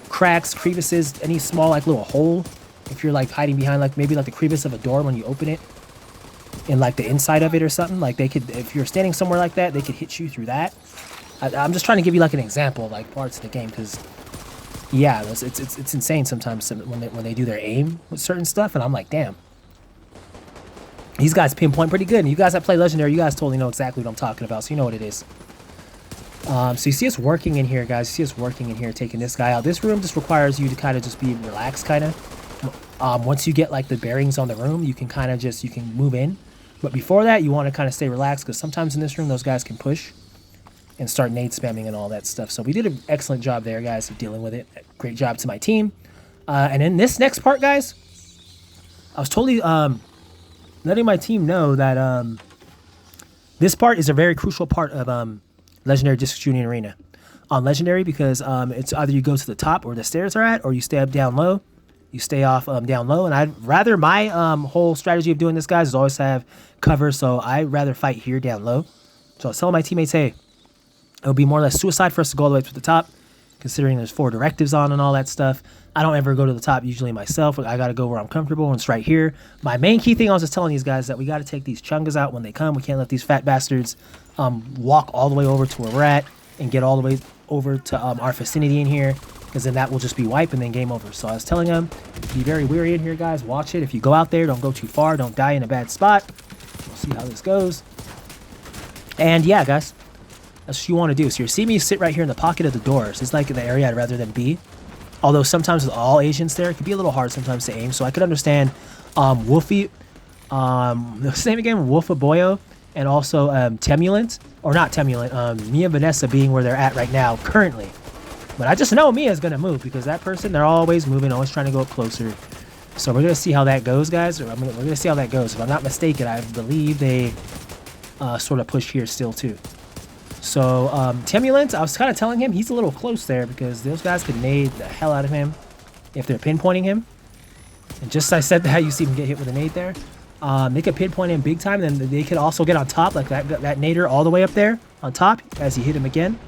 cracks, crevices, any small like little hole. If you're like hiding behind like maybe like the crevice of a door when you open it, in like the inside of it or something, like they could, if you're standing somewhere like that, they could hit you through that. I'm just trying to give you like an example of like parts of the game, because yeah, it's insane sometimes when they do their aim with certain stuff, and I'm like, damn, these guys pinpoint pretty good. And you guys that play Legendary, you guys totally know exactly what I'm talking about, so you know what it is. So you see us working in here, guys. You see us working in here, taking this guy out. This room just requires you to kind of just be relaxed, kind of. Once you get like the bearings on the room, you can kind of just, you can move in. But before that, you want to kind of stay relaxed, because sometimes in this room, those guys can push and start nade spamming and all that stuff. So we did an excellent job there, guys, of dealing with it. Great job to my team. And in this next part, guys, I was totally letting my team know that this part is a very crucial part of Legendary District Shooting Arena. On Legendary, because it's either you go to the top where the stairs are at, or you stay up down low. You stay off down low, and I'd rather, my whole strategy of doing this, guys, is always have cover, so I'd rather fight here down low. So I was telling my teammates, hey, it would be more or less suicide for us to go all the way to the top, considering there's 4 directives on and all that stuff. I don't ever go to the top usually myself. I got to go where I'm comfortable, and it's right here. My main key thing I was just telling these guys that we got to take these chungas out when they come. We can't let these fat bastards walk all the way over to where we're at and get all the way over to our vicinity in here, because then that will just be wipe and then game over. So I was telling them, be very wary in here, guys. Watch it. If you go out there, don't go too far. Don't die in a bad spot. We'll see how this goes. And yeah, guys, that's what you want to do. So you see me sit right here in the pocket of the doors. It's like the area I'd rather than be. Although sometimes with all agents there, it can be a little hard sometimes to aim. So I could understand Wolfie, what's his name again? Wolfaboyo, and also Temulant, or not Temulant, Mia Vanessa being where they're at right now, currently. But I just know Mia's going to move, because that person, they're always moving, always trying to go up closer. So we're going to see how that goes, guys. We're going to see how that goes. If I'm not mistaken, I believe they sort of push here still, too. So, Temulant, I was kind of telling him he's a little close there, because those guys could nade the hell out of him if they're pinpointing him. And just as I said that, you see him get hit with a nade there. They could pinpoint him big time, and then they could also get on top, like that nader all the way up there on top as he hit him again.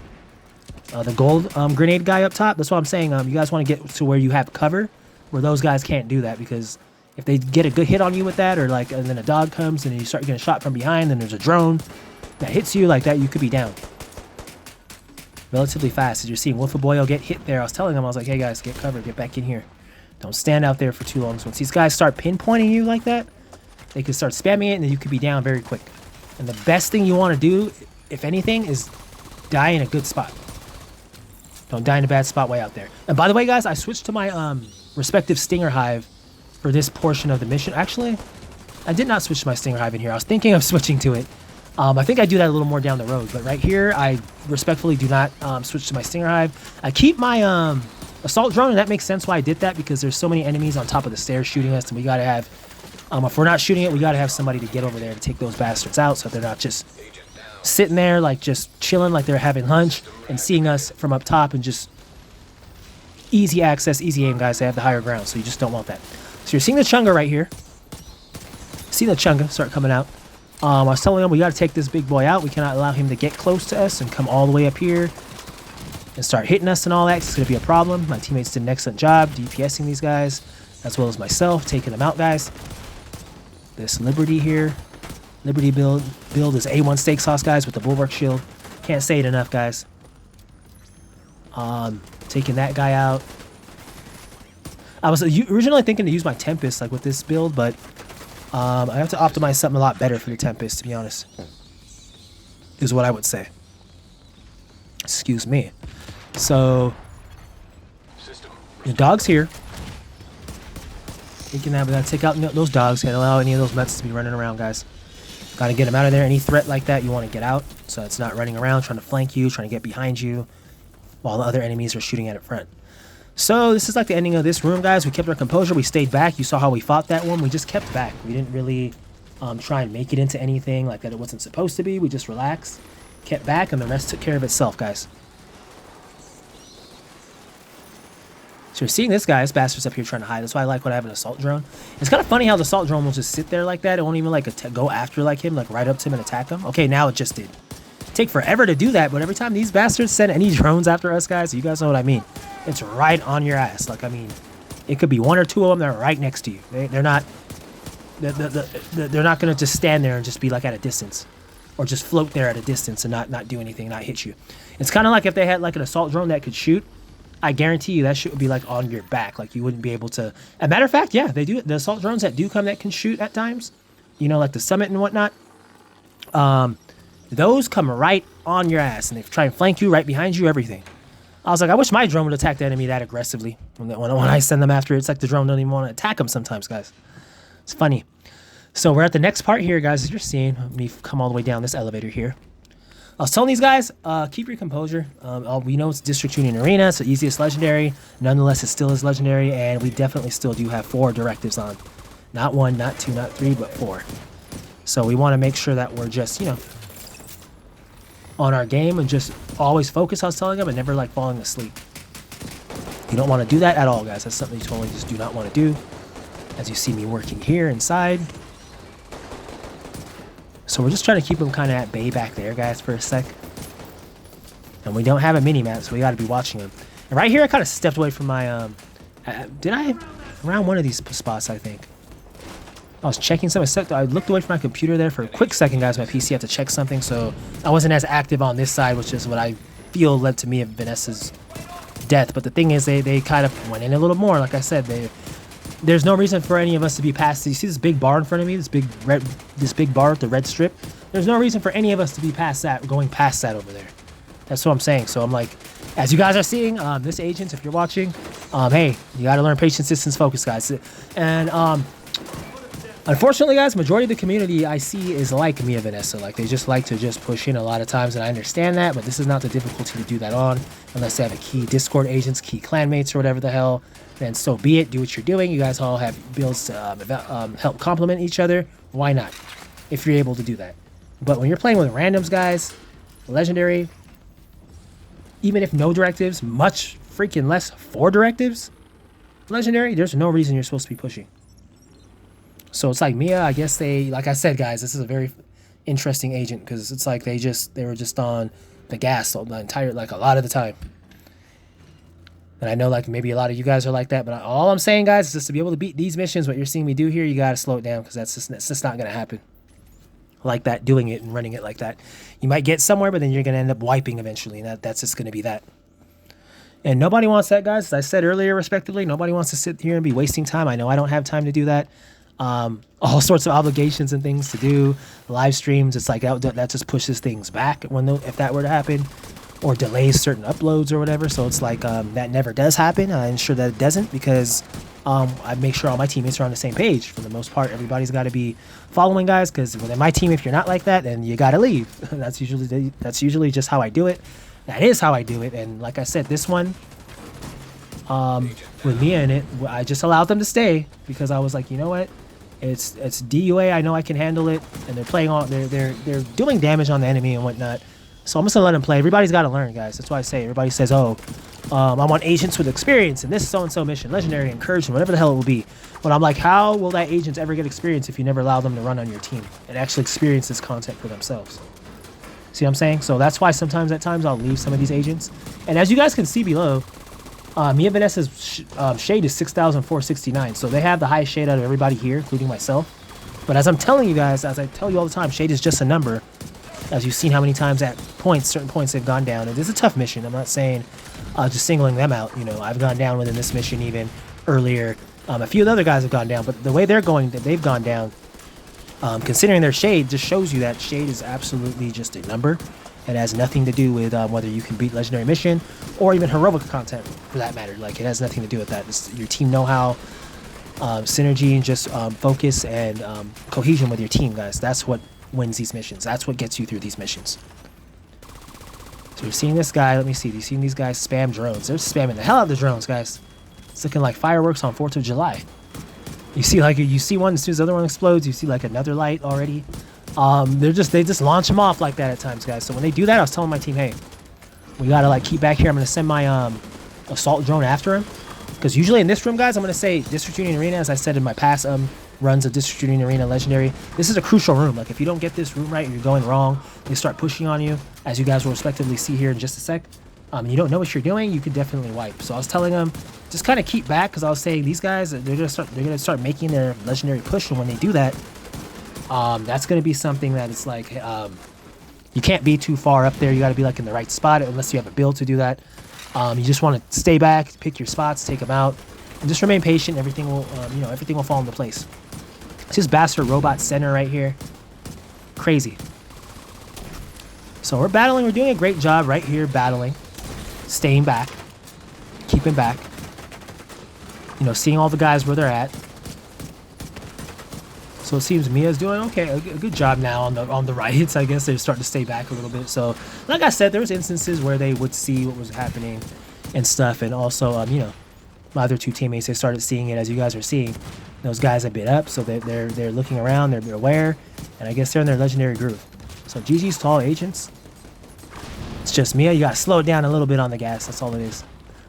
The gold grenade guy up top. That's what I'm saying. You guys want to get to where you have cover, where those guys can't do that, because if they get a good hit on you with that, or like, and then a dog comes and you start getting shot from behind, then there's a drone that hits you like that, you could be down relatively fast. As you're seeing Wolfaboyo get hit there, I was telling them, I was like, hey guys, get cover, get back in here. Don't stand out there for too long. So once these guys start pinpointing you like that, they can start spamming it, and then you could be down very quick. And the best thing you want to do, if anything, is die in a good spot. Don't die in a bad spot way out there. And by the way, guys, I switched to my respective Stinger Hive for this portion of the mission. Actually, I did not switch to my Stinger Hive in here. I was thinking of switching to it. I think I do that a little more down the road. But right here, I respectfully do not switch to my Stinger Hive. I keep my assault drone, and that makes sense why I did that, because there's so many enemies on top of the stairs shooting us, and we got to have, if we're not shooting it, we got to have somebody to get over there to take those bastards out, so they're not just sitting there like just chilling like they're having lunch and seeing us from up top, and just easy access, easy aim, guys. They have the higher ground, so you just don't want that. So you're seeing the chunga right here. See the chunga start coming out. I was telling them we got to take this big boy out. We cannot allow him to get close to us and come all the way up here. and start hitting us and all that. It's going to be a problem. My teammates did an excellent job DPSing these guys, as well as myself, taking them out, guys. This Liberty here. Liberty build is A1 steak sauce, guys, with the Bulwark shield. Can't say it enough, guys. Taking that guy out. I was originally thinking to use my Tempest, like with this build, but I have to optimize something a lot better for the Tempest, to be honest. Is what I would say. Excuse me. So, the dog's here. Thinking that we gotta take out those dogs. Can't allow any of those mets to be running around, guys. Gotta get them out of there. Any threat like that, you want to get out. So it's not running around, trying to flank you, trying to get behind you, while the other enemies are shooting at it front. So this is like the ending of this room, guys. We kept our composure. We stayed back. You saw how we fought that one. We just kept back. We didn't really try and make it into anything like that it wasn't supposed to be. We just relaxed, kept back, and the rest took care of itself, guys. So you're seeing this guy, this bastard's up here trying to hide. That's why I like when I have an assault drone. It's kind of funny how the assault drone will just sit there like that. It won't even like go after like him, like right up to him and attack him. Okay, now it just did. Take forever to do that, but every time these bastards send any drones after us, guys, you guys know what I mean. It's right on your ass. Like, I mean, it could be one or two of them that are right next to you. They're not gonna just stand there and just be like at a distance, or just float there at a distance and not do anything, not hit you. It's kind of like if they had like an assault drone that could shoot. I guarantee you that shit would be like on your back. Like you wouldn't be able to. As a matter of fact, yeah, they do. The assault drones that do come that can shoot at times, you know, like the Summit and whatnot. Those come right on your ass and they try and flank you right behind you, everything. I was like, I wish my drone would attack the enemy that aggressively. When I send them after, it's like the drone don't even want to attack them sometimes, guys. It's funny. So we're at the next part here, guys, as you're seeing. Let me come all the way down this elevator here. I was telling these guys, keep your composure. We know it's District Union Arena. It's the easiest legendary. Nonetheless, it still is legendary, and we definitely still do have 4 directives on. Not 1, not 2, not 3, but 4. So we want to make sure that we're just, you know, on our game and just always focus, I was telling them, and never like falling asleep. You don't want to do that at all, guys. That's something you totally just do not want to do. As you see me working here inside. So we're just trying to keep them kind of at bay back there, guys, for a sec. And we don't have a mini-map, so we got to be watching them. And right here, I kind of stepped away from my, around one of these spots, I think. I was checking something. I looked away from my computer there for a quick second, guys. My PC had to check something, so I wasn't as active on this side, which is what I feel led to me of Vanessa's death. But the thing is, they kind of went in a little more. Like I said, there's no reason for any of us to be past. You see this big bar in front of me? This big bar with the red strip? There's no reason for any of us to be past that, going past that over there. That's what I'm saying. So I'm like, as you guys are seeing, this agent, if you're watching, hey, you got to learn patience, distance, focus, guys. And unfortunately, guys, majority of the community I see is like me and Vanessa. Like, they just like to just push in a lot of times, and I understand that, but this is not the difficulty to do that on, unless they have a key Discord agents, key clanmates, or whatever the hell. Then so be it. Do what you're doing. You guys all have builds to help complement each other. Why not? If you're able to do that. But when you're playing with randoms, guys, legendary, even if no directives, much freaking less 4 directives, legendary, there's no reason you're supposed to be pushing. So it's like Mia, I guess they, like I said, guys, this is a very interesting agent because it's like they were just on the gas the entire, like a lot of the time. And I know like maybe a lot of you guys are like that, but all I'm saying, guys, is just to be able to beat these missions, what you're seeing me do here, you got to slow it down because that's just not going to happen. Like that, doing it and running it like that. You might get somewhere, but then you're going to end up wiping eventually, and that's just going to be that. And nobody wants that, guys. As I said earlier, respectively, nobody wants to sit here and be wasting time. I know I don't have time to do that. All sorts of obligations and things to do, live streams. It's like that just pushes things back if that were to happen, or delays certain uploads or whatever. So it's like that never does happen. I ensure that it doesn't because I make sure all my teammates are on the same page. For the most part, everybody's got to be following, guys, because within my team, if you're not like that, then you got to leave. That's usually just how I do it. That is how I do it. And like I said, this one, with Mia in it, I just allowed them to stay because I was like, you know what? It's DUA. I know I can handle it, and they're playing all. They're doing damage on the enemy and whatnot. So I'm just gonna let them play. Everybody's got to learn, guys. That's why I say everybody says, oh, I want agents with experience in this so-and-so mission, legendary, encouragement, whatever the hell it will be. But I'm like, how will that agent ever get experience if you never allow them to run on your team and actually experience this content for themselves? See what I'm saying? So that's why sometimes at times I'll leave some of these agents. And as you guys can see below, Mia Vanessa's shade is 6,469. So they have the highest shade out of everybody here, including myself. But as I'm telling you guys, as I tell you all the time, shade is just a number. As you've seen how many times at points, certain points they've gone down. It is a tough mission. I'm not saying just singling them out. You know, I've gone down within this mission even earlier. A few of the other guys have gone down, but the way they've gone down, considering their shade, just shows you that shade is absolutely just a number. It has nothing to do with whether you can beat legendary mission or even heroic content for that matter. Like, it has nothing to do with that. It's your team know-how, synergy, and just focus and cohesion with your team, guys. That's what wins these missions. That's what gets you through these missions. So you're seeing this guy. Let me see. You're seeing these guys spam drones. They're spamming the hell out of the drones, guys. It's looking like fireworks on 4th of July. You see one as soon as the other one explodes. You see like another light already. They just launch them off like that at times, guys. So when they do that, I was telling my team, hey, we gotta like keep back here. I'm gonna send my assault drone after him, because usually in this room, guys, I'm gonna say District Union Arena, as I said in my past runs of District Union Arena Legendary. This is a crucial room. Like, if you don't get this room right, you're going wrong. They start pushing on you, as you guys will respectively see here in just a sec. And you don't know what you're doing, you could definitely wipe. So I was telling them, just kind of keep back, because I was saying these guys, they're gonna start making their legendary push, and when they do that, that's gonna be something that it's like, you can't be too far up there. You got to be like in the right spot, unless you have a build to do that. You just want to stay back, pick your spots, take them out, and just remain patient. Everything will, everything will fall into place. It's just bastard robot center right here. Crazy. So we're battling. We're doing a great job right here, battling, staying back, keeping back. You know, seeing all the guys where they're at. So it seems Mia's doing okay, a good job now on the right. I guess they're starting to stay back a little bit. So, like I said, there was instances where they would see what was happening and stuff, and also, my other two teammates, they started seeing it as you guys are seeing. Those guys have been up, so they're looking around, they're aware, and I guess they're in their legendary groove. So GG's to all agents. It's just Mia. You gotta slow it down a little bit on the gas. That's all it is.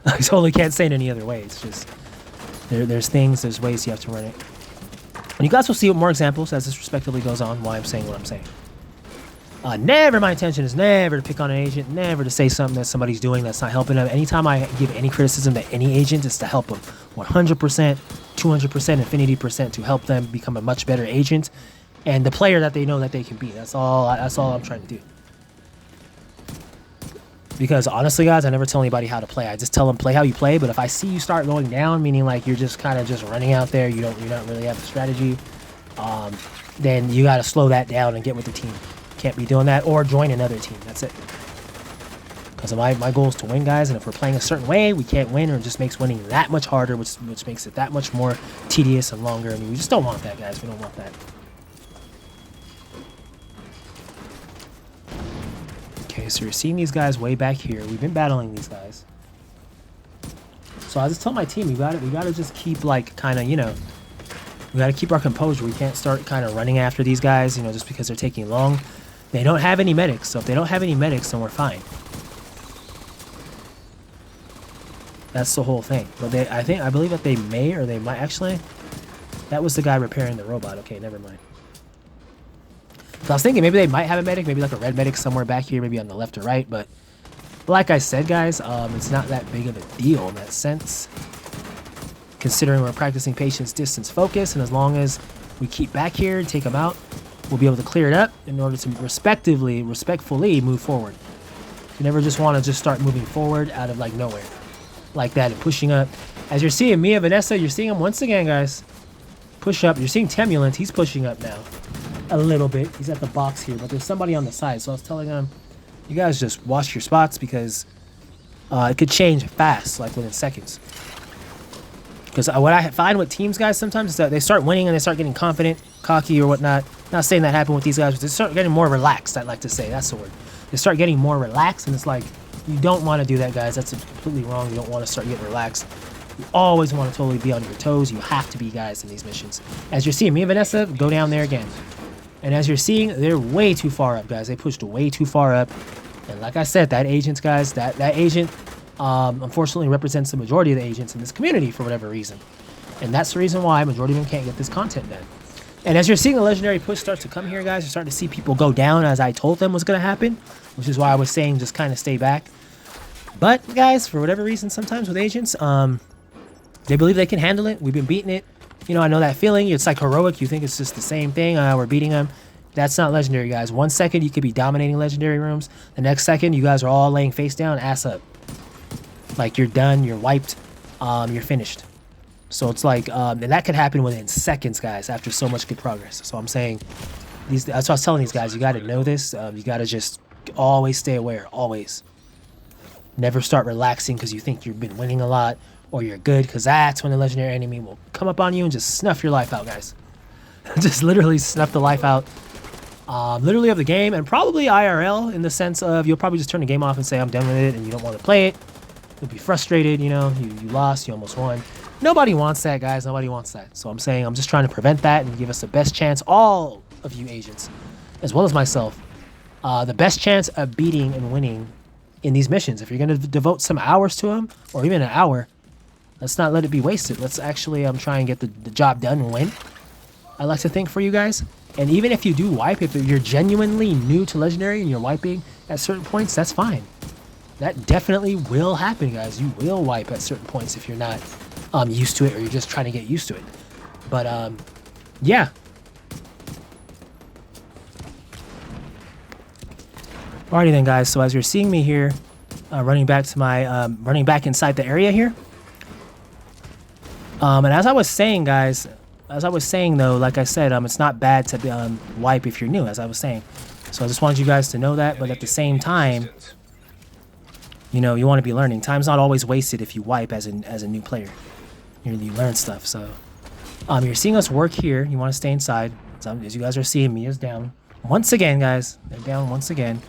I totally can't say it any other way. It's just there's ways you have to run it. And you guys will see more examples as this respectively goes on, why I'm saying what I'm saying. Never, my intention is never to pick on an agent, never to say something that somebody's doing that's not helping them. Anytime I give any criticism to any agent, it's to help them 100%, 200%, infinity percent, to help them become a much better agent and the player that they know that they can be. That's all I'm trying to do. Because honestly, guys, I never tell anybody how to play. I just tell them play how you play. But if I see you start going down, meaning like you're just kind of just running out there, you don't really have a strategy, then you got to slow that down and get with the team. Can't be doing that, or join another team. That's it. Because my goal is to win, guys. And if we're playing a certain way, we can't win, or it just makes winning that much harder, which makes it that much more tedious and longer. I mean, we just don't want that, guys. We don't want that. Okay, so you're seeing these guys way back here. We've been battling these guys. So I just tell my team, we gotta just keep like kind of, we gotta keep our composure. We can't start kind of running after these guys, just because they're taking long. They don't have any medics, so if they don't have any medics, then we're fine. That's the whole thing. But I believe that they may, or they might actually. That was the guy repairing the robot. Okay, never mind. So I was thinking maybe they might have a medic, maybe like a red medic somewhere back here, maybe on the left or right. But like I said, guys, it's not that big of a deal in that sense. Considering we're practicing patience, distance, focus, and as long as we keep back here and take them out, we'll be able to clear it up in order to respectfully move forward. You never just want to just start moving forward out of like nowhere like that and pushing up. As you're seeing Mia Vanessa, you're seeing him once again, guys. Push up. You're seeing Temulant. He's pushing up now. A little bit. He's at the box here, but there's somebody on the side. So I was telling him, you guys just watch your spots, because it could change fast, like within seconds. Because what I find with teams, guys, sometimes is that they start winning and they start getting confident, cocky, or whatnot. Not saying that happened with these guys, but they start getting more relaxed, I'd like to say. That's the word. They start getting more relaxed, and it's like, you don't want to do that, guys. That's completely wrong. You don't want to start getting relaxed. You always want to totally be on your toes. You have to be, guys, in these missions. As you're seeing, me and Vanessa go down there again. And as you're seeing, they're way too far up, guys. They pushed way too far up. And like I said, that agent, guys, that agent, unfortunately represents the majority of the agents in this community for whatever reason. And that's the reason why a majority of them can't get this content done. And as you're seeing the legendary push start to come here, guys, you're starting to see people go down as I told them was going to happen, which is why I was saying just kind of stay back. But, guys, for whatever reason, sometimes with agents, they believe they can handle it. We've been beating it. You know, I know that feeling. It's like heroic. You think it's just the same thing. We're beating them. That's not legendary, guys. 1 second, you could be dominating legendary rooms. The next second, you guys are all laying face down, ass up. Like, you're done. You're wiped. You're finished. So it's like, and that could happen within seconds, guys, after so much good progress. So I'm saying, that's what I was telling these guys. You got to know this. You got to just always stay aware. Always. Never start relaxing because you think you've been winning a lot or you're good, because that's when the legendary enemy will come up on you and just snuff your life out, guys. Just literally snuff the life out. Literally of the game, and probably IRL in the sense of you'll probably just turn the game off and say I'm done with it, and you don't want to play it. You'll be frustrated, you know, you lost, you almost won. Nobody wants that, guys. Nobody wants that. So I'm saying I'm just trying to prevent that and give us the best chance, all of you agents, as well as myself, the best chance of beating and winning in these missions. If you're going to devote some hours to them, or even an hour, let's not let it be wasted. Let's actually try and get the job done and win. I like to think for you guys. And even if you do wipe, if you're genuinely new to Legendary and you're wiping at certain points, that's fine. That definitely will happen, guys. You will wipe at certain points if you're not used to it, or you're just trying to get used to it. But, yeah. Alrighty then, guys. So as you're seeing me here, running back to my, running back inside the area here. And as I was saying, guys, though, like I said, it's not bad to wipe if you're new, as I was saying. So I just wanted you guys to know that, but at the same time, you know, you want to be learning. Time's not always wasted if you wipe as a new player. You learn stuff. So you're seeing us work here. You want to stay inside. So, as you guys are seeing, Mia's down. Once again, guys. They're down once again.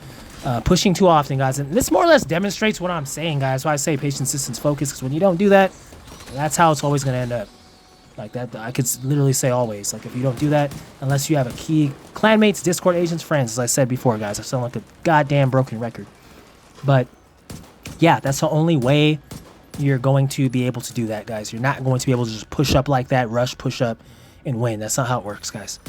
Pushing too often, guys. And this more or less demonstrates what I'm saying, guys. So I say patience, distance, focus, because when you don't do that, that's how it's always going to end up. Like that, I could literally say always. Like if you don't do that, unless you have a key clanmates, Discord agents, friends, as I said before, guys. I sound like a goddamn broken record. But yeah, that's the only way you're going to be able to do that, guys. You're not going to be able to just push up like that, rush, push up, and win. That's not how it works, guys.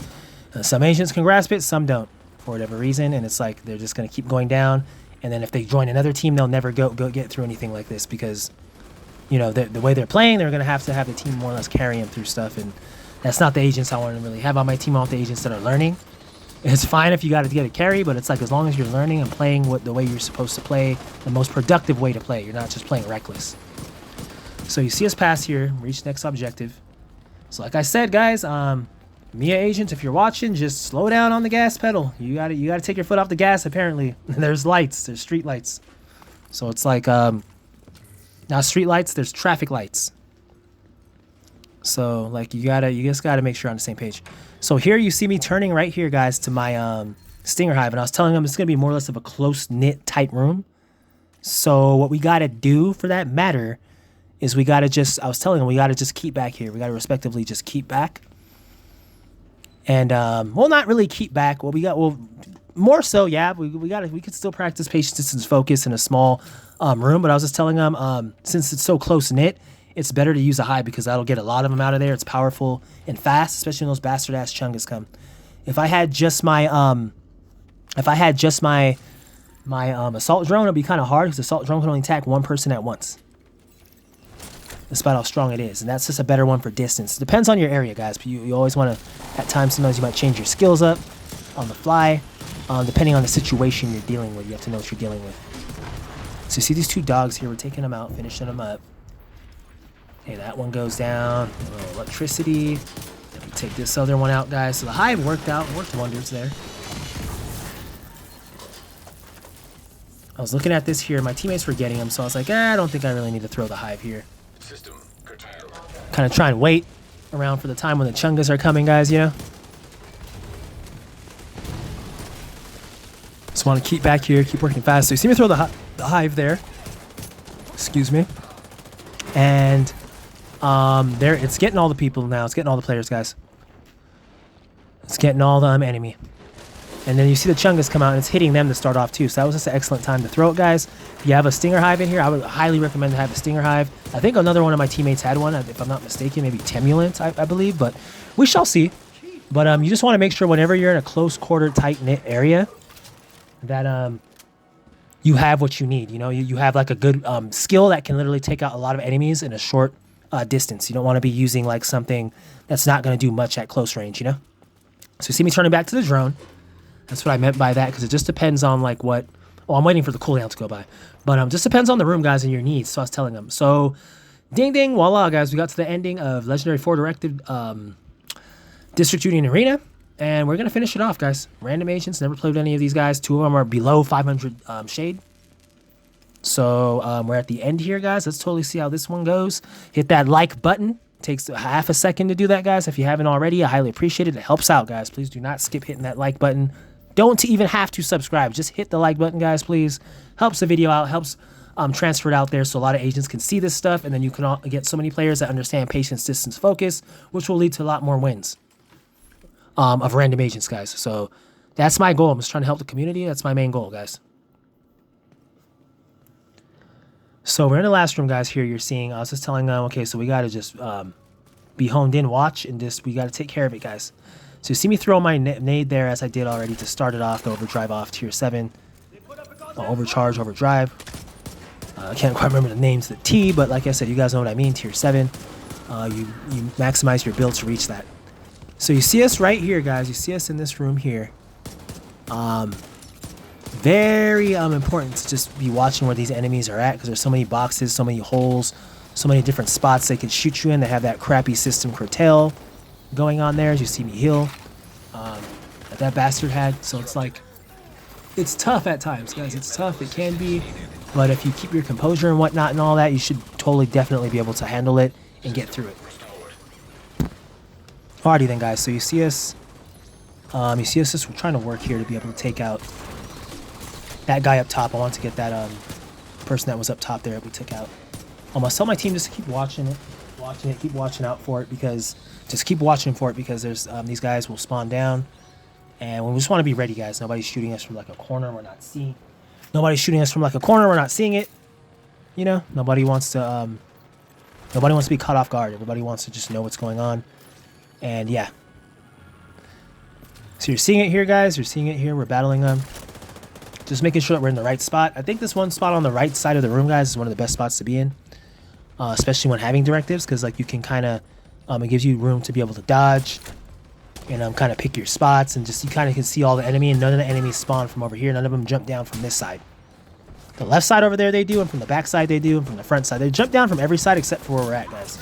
Some agents can grasp it, some don't, for whatever reason, and it's like they're just going to keep going down. And then if they join another team, they'll never go get through anything like this because, you know, the way they're playing, they're going to have the team more or less carry them through stuff, and that's not the agents I want to really have on my team. I want the agents that are learning. It's fine if you got to get a carry, but it's like as long as you're learning and playing the way you're supposed to play, the most productive way to play. You're not just playing reckless. So you see us pass here, reach next objective. So like I said, guys, Mia agents, if you're watching, just slow down on the gas pedal. You gotta take your foot off the gas. Apparently, there's lights, there's street lights. So it's like not street lights, there's traffic lights. So like you just gotta make sure you're on the same page. So here you see me turning right here, guys, to my stinger hive, and I was telling them it's gonna be more or less of a close knit, tight room. So what we gotta do for that matter is we gotta just keep back here. We gotta respectively just keep back. And well, not really keep back. More so, yeah. We could still practice patience, distance, focus in a small room. But I was just telling them, since it's so close knit, it's better to use a hive because that'll get a lot of them out of there. It's powerful and fast, especially when those bastard ass chungas come. If I had just my assault drone, it'd be kind of hard because the assault drone can only attack one person at once, despite how strong it is. And that's just a better one for distance. It depends on your area, guys, but you always want to, at times, sometimes you might change your skills up on the fly, depending on the situation you're dealing with. You have to know what you're dealing with. So you see these two dogs here, we're taking them out, finishing them up. Okay, that one goes down, a little electricity. Then we take this other one out, guys. So the hive worked wonders there. I was looking at this here, my teammates were getting them, so I was like, I don't think I really need to throw the hive here. Kind of try and wait around for the time when the chungas are coming, guys, you know? Just want to keep back here, keep working fast. So you see me throw the hive there. Excuse me. And there, it's getting all the people now. It's getting all the players, guys. It's getting all the enemy. And then you see the chungas come out, and it's hitting them to start off too. So that was just an excellent time to throw it, guys. If you have a stinger hive in here, I would highly recommend to have a stinger hive. I think another one of my teammates had one, if I'm not mistaken, maybe Temulant, I believe, but we shall see. But you just want to make sure whenever you're in a close quarter, tight knit area, that you have what you need. You know, you have like a good skill that can literally take out a lot of enemies in a short distance. You don't want to be using like something that's not going to do much at close range. You know. So you see me turning back to the drone. That's what I meant by that, because it just depends on like what. Oh, I'm waiting for the cooldown to go by, but just depends on the room, guys, and your needs. So I was telling them. So, ding ding, voila, guys, we got to the ending of Legendary 4 Directive District Union Arena, and we're gonna finish it off, guys. Random agents, never played with any of these guys. 2 of them are below 500 shade. So we're at the end here, guys. Let's totally see how this one goes. Hit that like button. Takes half a second to do that, guys. If you haven't already, I highly appreciate it. It helps out, guys. Please do not skip hitting that like button. Don't even have to subscribe. Just hit the like button, guys, please. Helps the video out. Helps transfer it out there so a lot of agents can see this stuff. And then you can get so many players that understand patience, distance, focus, which will lead to a lot more wins of random agents, guys. So that's my goal. I'm just trying to help the community. That's my main goal, guys. So we're in the last room, guys. Here you're seeing, I was just telling them, okay, so we got to just be honed in, watch, and just, we got to take care of it, guys. So you see me throw my nade there, as I did already, to start it off, the overdrive off, tier 7. Overcharge, overdrive. I can't quite remember the names of the T, but like I said, you guys know what I mean, tier 7. You maximize your build to reach that. So you see us right here, guys. You see us in this room here. Very important to just be watching where these enemies are at, because there's so many boxes, so many holes, so many different spots they can shoot you in. They have that crappy system curtail going on there, as you see me heal that bastard had. So it's like, it's tough at times, guys. It's tough. It can be, but if you keep your composure and whatnot and all that, you should totally definitely be able to handle it and get through it. Alrighty then, guys. So you see us just trying to work here to be able to take out that guy up top. I want to get that person that was up top there that we took out. I must tell my team just to keep watching it, keep watching out for it, because just keep watching for it, because there's these guys will spawn down, and we just want to be ready, guys. Nobody's shooting us from like a corner we're not seeing. Nobody's shooting us from like a corner we're not seeing it. You know, nobody wants to be caught off guard. Everybody wants to just know what's going on, and yeah. So you're seeing it here, guys. You're seeing it here. We're battling them. Just making sure that we're in the right spot. I think this one spot on the right side of the room, guys, is one of the best spots to be in, especially when having directives, because like you can kind of, it gives you room to be able to dodge and kind of pick your spots, and just you kind of can see all the enemy, and none of the enemies spawn from over here. None of them jump down from this side. The left side over there they do, and from the back side they do, and from the front side. They jump down from every side except for where we're at, guys.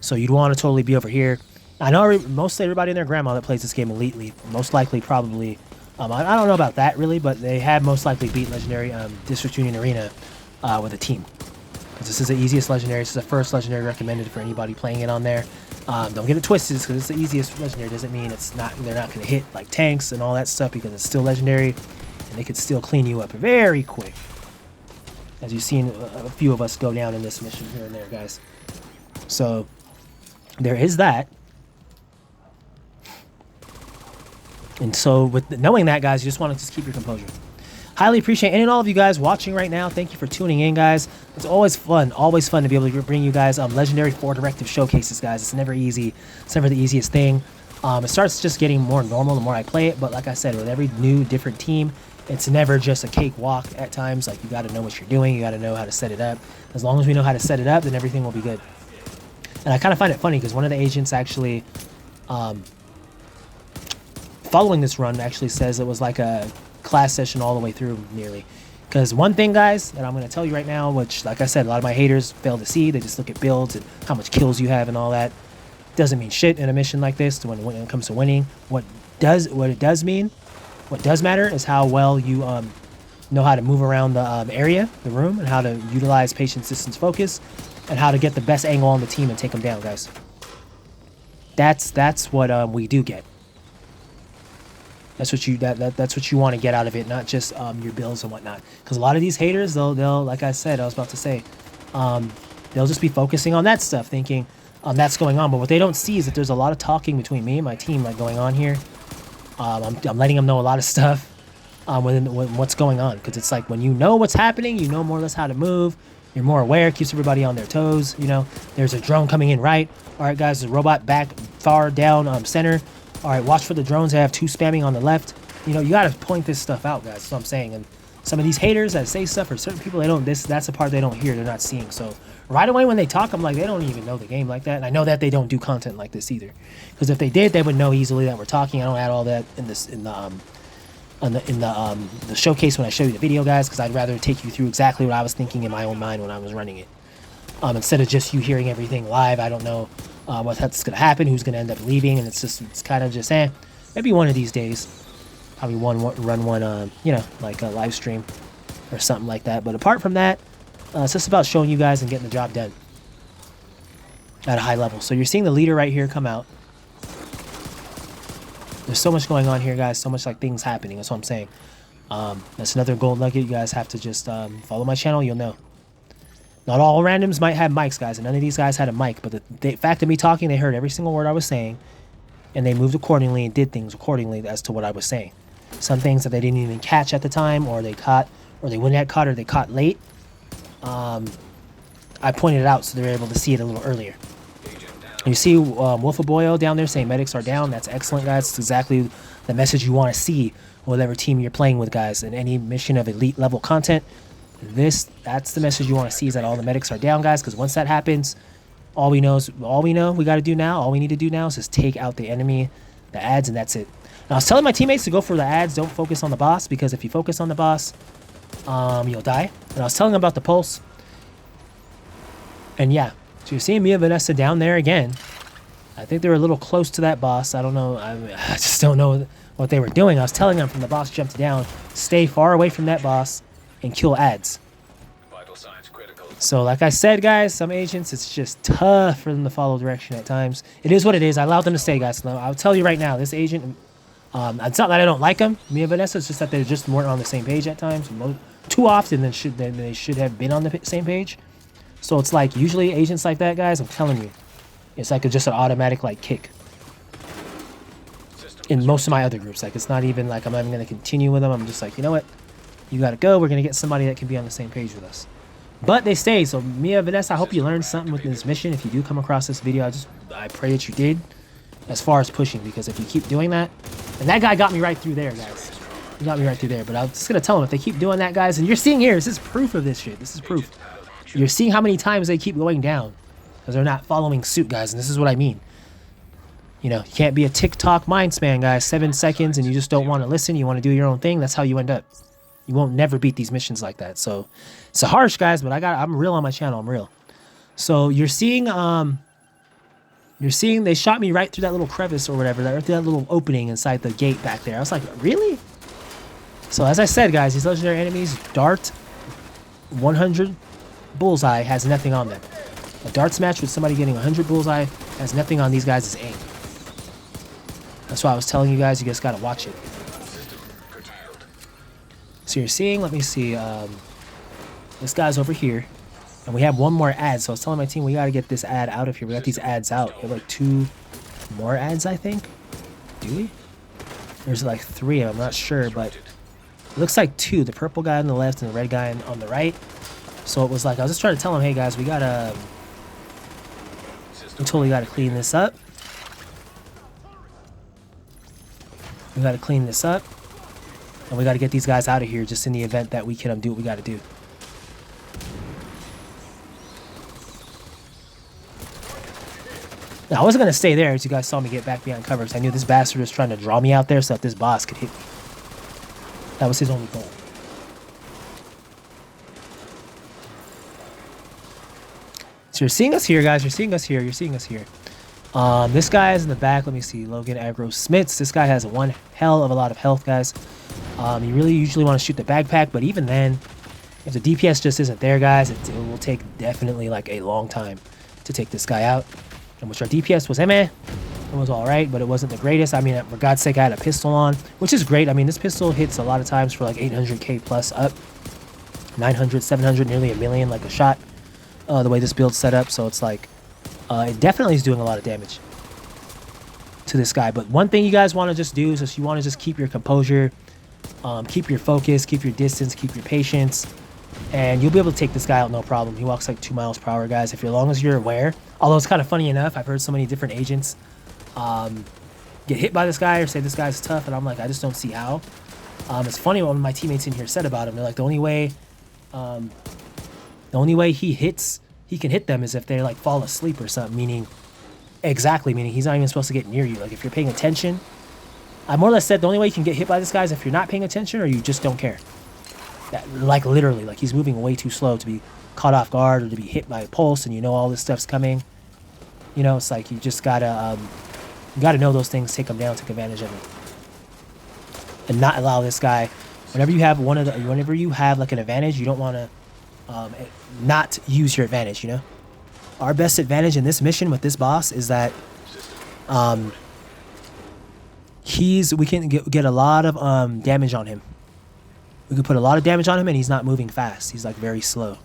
So you'd want to totally be over here. I know mostly everybody and their grandma that plays this game elitely, most likely probably, I don't know about that really, but they have most likely beat Legendary District Union Arena with a team. Because this is the easiest Legendary. This is the first Legendary recommended for anybody playing it on there. Don't get it twisted, because it's the easiest Legendary. Doesn't mean they're not going to hit like tanks and all that stuff, because it's still Legendary, and they could still clean you up very quick. As you've seen a few of us go down in this mission here and there, guys. So there is that. And so with knowing that, guys, you just want to just keep your composure. Highly appreciate any and all of you guys watching right now. Thank you for tuning in, guys. It's always fun to be able to bring you guys Legendary 4 Directive showcases, guys. It's never easy. It's never the easiest thing. It starts just getting more normal the more I play it, but like I said, with every new different team, it's never just a cakewalk at times. Like, you got to know what you're doing. You got to know how to set it up. As long as we know how to set it up, then everything will be good. And I kind of find it funny, because one of the agents actually following this run actually says it was like a class session all the way through, nearly. Because one thing, guys, that I'm going to tell you right now, which, like I said, a lot of my haters fail to see. They just look at builds and how much kills you have and all that. Doesn't mean shit in a mission like this when it comes to winning. What it does matter is how well you know how to move around the area, the room, and how to utilize patience, distance, focus, and how to get the best angle on the team and take them down, guys. That's what we do get. That's what you want to get out of it, not just your builds and whatnot. Because a lot of these haters, they'll like I said, I was about to say, they'll just be focusing on that stuff, thinking that's going on. But what they don't see is that there's a lot of talking between me and my team like going on here. I'm letting them know a lot of stuff within what's going on, because it's like when you know what's happening, you know more or less how to move. You're more aware, keeps everybody on their toes. You know, there's a drone coming in right. All right, guys, there's a robot back far down center. All right, watch for the drones. I have 2 spamming on the left. You know, you got to point this stuff out, guys. That's what I'm saying. And some of these haters that say stuff, or certain people, they don't. That's the part they don't hear. They're not seeing. So right away when they talk, I'm like, they don't even know the game like that. And I know that they don't do content like this either. Because if they did, they would know easily that we're talking. I don't add all that in the showcase when I show you the video, guys, because I'd rather take you through exactly what I was thinking in my own mind when I was running it. Instead of just you hearing everything live. I don't know what's going to happen, who's going to end up leaving, and it's kind of just, maybe one of these days, probably run one, you know, like a live stream or something like that. But apart from that, it's just about showing you guys and getting the job done at a high level. So you're seeing the leader right here come out. There's so much going on here, guys. So much like things happening. That's what I'm saying. That's another gold nugget. You guys have to just follow my channel. You'll know. Not all randoms might have mics, guys, and none of these guys had a mic. But the fact of me talking, they heard every single word I was saying, and they moved accordingly and did things accordingly as to what I was saying. Some things that they didn't even catch at the time, or they caught, or they wouldn't have caught, or they caught late. I pointed it out so they're able to see it a little earlier. You see Wolfaboyo down there saying medics are down. That's excellent, guys. It's exactly the message you want to see whatever team you're playing with, guys. In any mission of elite level content, that's the message you want to see, is that all the medics are down, guys. Because once that happens, all we need to do now is just take out the enemy, the ads, and that's it. Now, I was telling my teammates to go for the ads. Don't focus on the boss, because if you focus on the boss, you'll die. And I was telling them about the pulse. And yeah, so you're seeing Mia Vanessa down there again. I think they're a little close to that boss. I don't know. I just don't know what they were doing. I was telling them from the boss jumped down, stay far away from that boss and kill ads. Vital signs critical. So like I said, guys, some agents, it's just tough for them to follow direction at times. It is what it is. I allowed them to stay, guys. I'll tell you right now, this agent, it's not that I don't like them, Mia Vanessa. It's just that they just weren't on the same page at times. Too often than they should have been on the same page. So it's like, usually agents like that, guys, I'm telling you, it's like just an automatic like kick. In most of my other groups, like, it's not even like I'm not even going to continue with them. I'm just like, you know what? You got to go. We're going to get somebody that can be on the same page with us. But they stay. So Mia Vanessa, I hope you learned something with this mission. If you do come across this video, I pray that you did, as far as pushing, because if you keep doing that, and that guy got me right through there, guys. He got me right through there. But I was just going to tell them, if they keep doing that, guys, and you're seeing here, this is proof of this shit. This is proof. You're seeing how many times they keep going down because they're not following suit, guys. And this is what I mean. You know, you can't be a TikTok mind span, guys. 7 seconds and you just don't want to listen. You want to do your own thing. That's how you end up. You won't never beat these missions like that. So it's harsh, guys, but I'm real on my channel. I'm real. So you're seeing they shot me right through that little crevice or whatever, right through that little opening inside the gate back there. I was like, really? So as I said, guys, these legendary enemies, Dart 100 bullseye has nothing on them. A darts match with somebody getting 100 bullseye has nothing on these guys' aim. That's why I was telling you guys got to watch it. So you're seeing, let me see, this guy's over here, and we have one more ad. So I was telling my team, we got to get this ad out of here. We got these ads out. We have like 2 more ads, I think. Do we? There's like 3 of them, I'm not sure, but it looks like 2. The purple guy on the left and the red guy on the right. So it was like, I was just trying to tell them, hey guys, we totally gotta clean this up. We gotta clean this up. And we gotta get these guys out of here just in the event that we can do what we gotta do. Now, I wasn't gonna stay there as you guys saw me get back behind cover, because I knew this bastard was trying to draw me out there so that this boss could hit me. That was his only goal. So you're seeing us here, guys. You're seeing us here. You're seeing us here. This guy is in the back. Let me see. Logan Agro Smiths. This guy has one hell of a lot of health, guys. You really usually want to shoot the backpack, but even then, if the DPS just isn't there, guys, it will take definitely like a long time to take this guy out. And which our DPS was meh. It was all right, but it wasn't the greatest. I mean, for God's sake, I had a pistol on, which is great. I mean, this pistol hits a lot of times for like 800k plus up, 900, 700, nearly a million, like a shot. The way this build's set up, so it's like it definitely is doing a lot of damage to this guy. But one thing you guys want to just do is you want to just keep your composure, keep your focus, keep your distance, keep your patience, and you'll be able to take this guy out no problem. He walks like 2 miles per hour, guys, as long as you're aware. Although it's kind of funny enough, I've heard so many different agents get hit by this guy or say this guy's tough, and I'm like, I just don't see how. It's funny what my teammates in here said about him. They're like, the only way he can hit them is if they like fall asleep or something. Meaning he's not even supposed to get near you. Like if you're paying attention, I more or less said the only way you can get hit by this guy is if you're not paying attention or you just don't care. Like literally, like he's moving way too slow to be caught off guard or to be hit by a pulse, and you know all this stuff's coming. You know, it's like you just gotta know those things, take them down, take advantage of it, and not allow this guy. Whenever you have like an advantage, you don't want to not use your advantage. You know, our best advantage in this mission with this boss is that we can get a lot of damage on him. We can put a lot of damage on him, and he's not moving fast. He's like very slow.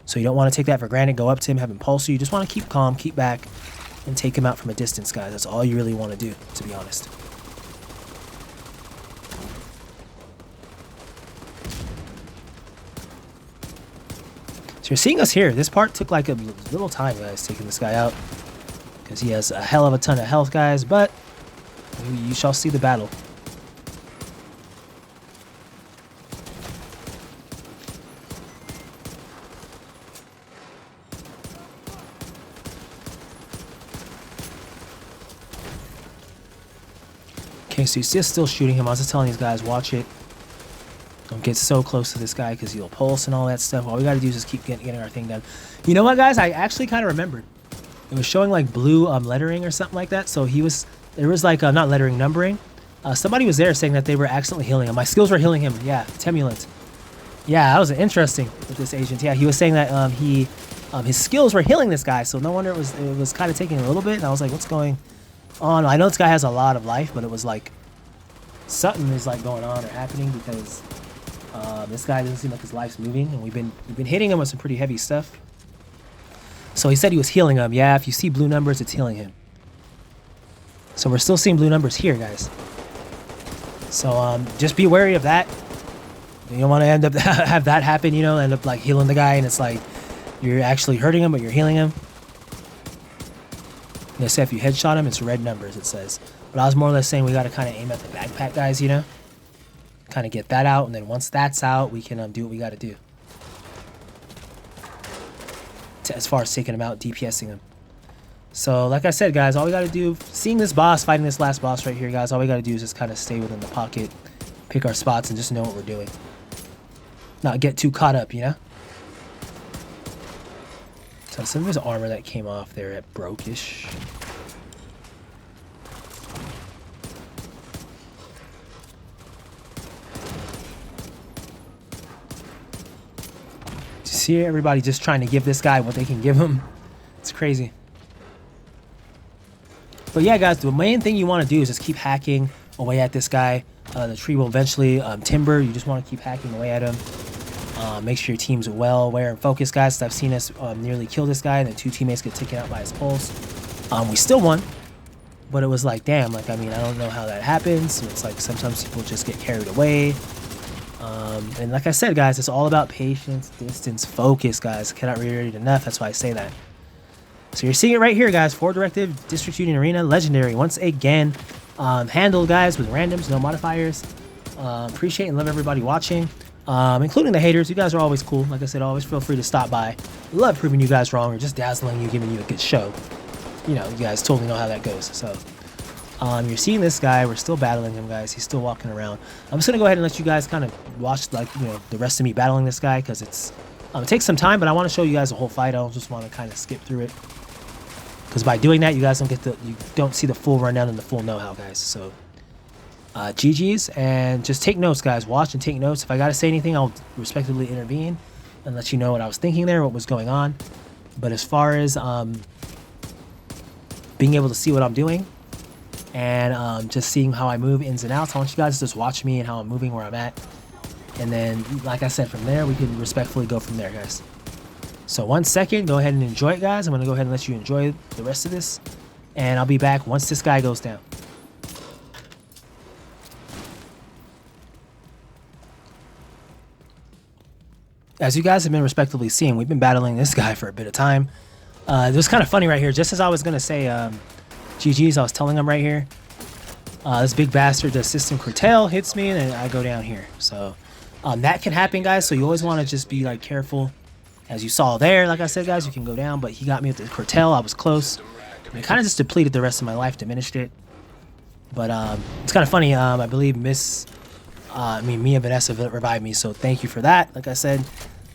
So you don't want to take that for granted. Go up to him, have him pulse you. You just want to keep calm, keep back, and take him out from a distance, guys. That's all you really want to do, to be honest. So you're seeing us here. This part took like a little time, guys, taking this guy out, because he has a hell of a ton of health, guys, but you shall see the battle. Okay, so he's just still shooting him. I was just telling these guys, watch it. Don't get so close to this guy because he'll pulse and all that stuff. All we got to do is just keep getting our thing done. You know what, guys? I actually kind of remembered. It was showing like blue lettering or something like that. So there was like not lettering, numbering. Somebody was there saying that they were accidentally healing him. My skills were healing him. Yeah, Temulant. Yeah, that was interesting with this agent. Yeah, he was saying that his skills were healing this guy. So no wonder it was kind of taking a little bit. And I was like, what's going on? I know this guy has a lot of life, but it was like something is like going on or happening because this guy doesn't seem like his life's moving, and we've been hitting him with some pretty heavy stuff. So he said he was healing him. Yeah, if you see blue numbers, it's healing him. So we're still seeing blue numbers here, guys. So just be wary of that. You don't want to end up have that happen, you know, end up like healing the guy, and it's like you're actually hurting him, but you're healing him. They say if you headshot him, it's red numbers, it says. But I was more or less saying we got to kind of aim at the backpack guys, you know? Kind of get that out, and then once that's out, we can do what we got to do. As far as taking him out, DPSing him. So, like I said, guys, all we got to do, seeing this boss, fighting this last boss right here, guys, all we got to do is just kind of stay within the pocket, pick our spots, and just know what we're doing. Not get too caught up, you know? So some of his armor that came off there at Brokish. See everybody just trying to give this guy what they can give him. It's crazy. But yeah, guys, the main thing you want to do is just keep hacking away at this guy. The tree will eventually timber. You just want to keep hacking away at him. Make sure your team's well aware and focused, guys. I've seen us nearly kill this guy, and then 2 teammates get taken out by his pulse. We still won, but it was like, damn, like, I mean, I don't know how that happens. It's like sometimes people just get carried away. And like I said, guys, it's all about patience, distance, focus, guys. I cannot reiterate enough. That's why I say that. So you're seeing it right here, guys. 4 Directive, District Union Arena, Legendary. Once again, handled, guys, with randoms, no modifiers. Appreciate and love everybody watching, including the haters. You guys are always cool. Like I said, always feel free to stop by. Love proving you guys wrong or just dazzling you, giving you a good show. You know, you guys totally know how that goes. So you're seeing this guy. We're still battling him, guys. He's still walking around. I'm just gonna go ahead and let you guys kind of watch, like, you know, the rest of me battling this guy, because it takes some time, but I want to show you guys the whole fight. I don't just want to kind of skip through it, because by doing that, you guys don't see the full rundown and the full know-how, guys. So GG's, and just take notes, guys. Watch and take notes. If I gotta say anything, I'll respectively intervene and let you know what I was thinking there, what was going on. But as far as being able to see what I'm doing and just seeing how I move ins and outs, I want you guys to just watch me and how I'm moving, where I'm at, and then, like I said, from there we can respectfully go from there, guys. So 1 second, go ahead and enjoy it, guys. I'm gonna go ahead and let you enjoy the rest of this, and I'll be back once this guy goes down. As you guys have been respectively seeing, we've been battling this guy for a bit of time. It was kind of funny right here. Just as I was gonna say, GG's, I was telling him right here. This big bastard, the system curtail, hits me, and then I go down here. So that can happen, guys. So you always want to just be like careful. As you saw there, like I said, guys, you can go down, but he got me with the curtail. I was close. And it kind of just depleted the rest of my life, diminished it. But it's kind of funny. I believe me and Vanessa revived me, so thank you for that. Like I said,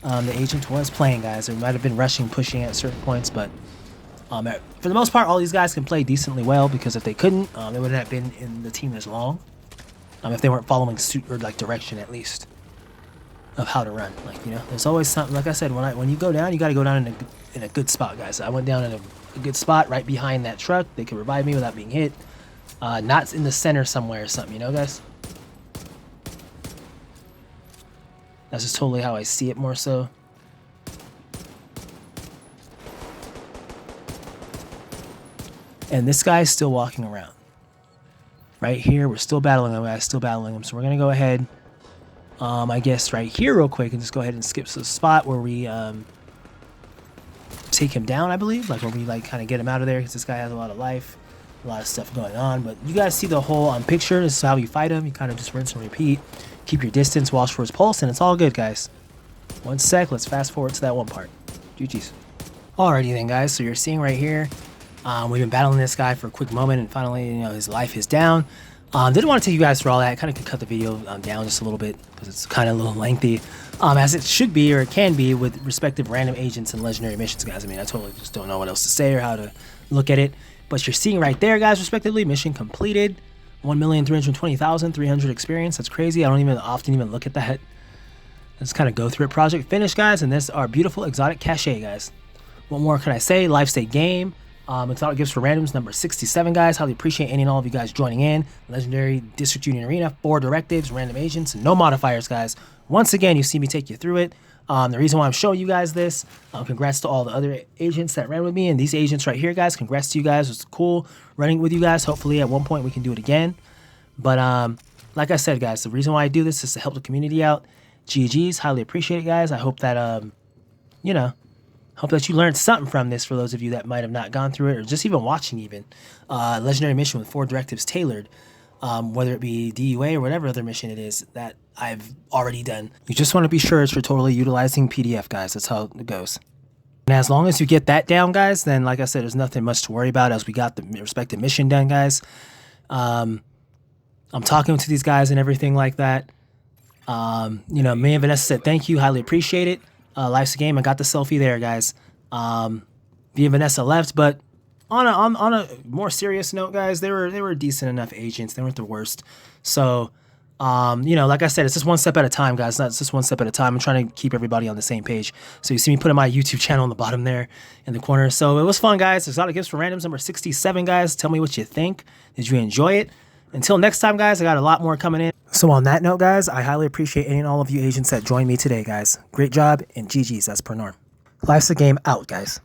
the agent was playing, guys. There might have been rushing, pushing at certain points, but for the most part, all these guys can play decently well, because if they couldn't, they wouldn't have been in the team as long. If they weren't following suit or like direction at least of how to run. Like, you know, there's always something. Like I said, when you go down, you got to go down in a good spot, guys. I went down in a good spot right behind that truck. They could revive me without being hit. Not in the center somewhere or something, you know, guys. That's just totally how I see it, more so. And this guy's still walking around. Right here, we're still battling him, guys. Still battling him. So we're gonna go ahead, I guess right here real quick, and just go ahead and skip to the spot where we take him down, I believe. Like where we like kind of get him out of there, because this guy has a lot of life, a lot of stuff going on. But you guys see the whole picture. This is how you fight him. You kind of just rinse and repeat. Keep your distance, watch for his pulse, and it's all good, guys. One sec, let's fast forward to that one part. GG's. Alrighty then, guys, so you're seeing right here, we've been battling this guy for a quick moment, and finally, you know, his life is down. Didn't want to take you guys through all that. Kind of could cut the video down just a little bit, because it's kind of a little lengthy, as it should be, or it can be, with respective random agents and legendary missions, guys. I mean, I totally just don't know what else to say or how to look at it. But you're seeing right there, guys, respectively, mission completed. 1,320,300 experience. That's crazy. I don't even often look at that. Let's kind of go through it. Project finished, guys, and this is our beautiful exotic cachet, guys. What more can I say? Life state game. Exotic gifts for randoms number 67, guys. Highly appreciate any and all of you guys joining in. Legendary District Union Arena, 4 directives, random agents, no modifiers, guys. Once again, you see me take you through it. The reason why I'm showing you guys this, congrats to all the other agents that ran with me, and these agents right here, guys, congrats to you guys. It was cool running with you guys. Hopefully at one point we can do it again. But like I said, guys, the reason why I do this is to help the community out. GG's, highly appreciate it, guys. I hope that you know, hope that you learned something from this, for those of you that might have not gone through it, or just even watching even. Legendary mission with 4 directives tailored, whether it be DUA or whatever other mission it is that I've already done. You just want to be sure you're totally utilizing PDF, guys. That's how it goes. And as long as you get that down, guys, then like I said, there's nothing much to worry about, as we got the respective mission done, guys. I'm talking to these guys and everything like that. You know, me and Vanessa said thank you, highly appreciate it. Life's a game. I got the selfie there, guys. Me and Vanessa left, but on a more serious note, guys, they were decent enough agents. They weren't the worst. So, you know, like I said, it's just one step at a time, guys. It's just one step at a time. I'm trying to keep everybody on the same page. So you see me putting my YouTube channel on the bottom there in the corner. So it was fun, guys. Exotic gifts for randoms number 67, guys. Tell me what you think. Did you enjoy it? Until next time, guys, I got a lot more coming in. So on that note, guys, I highly appreciate any and all of you agents that joined me today, guys. Great job, and GG's, as per norm. Life's a game out, guys.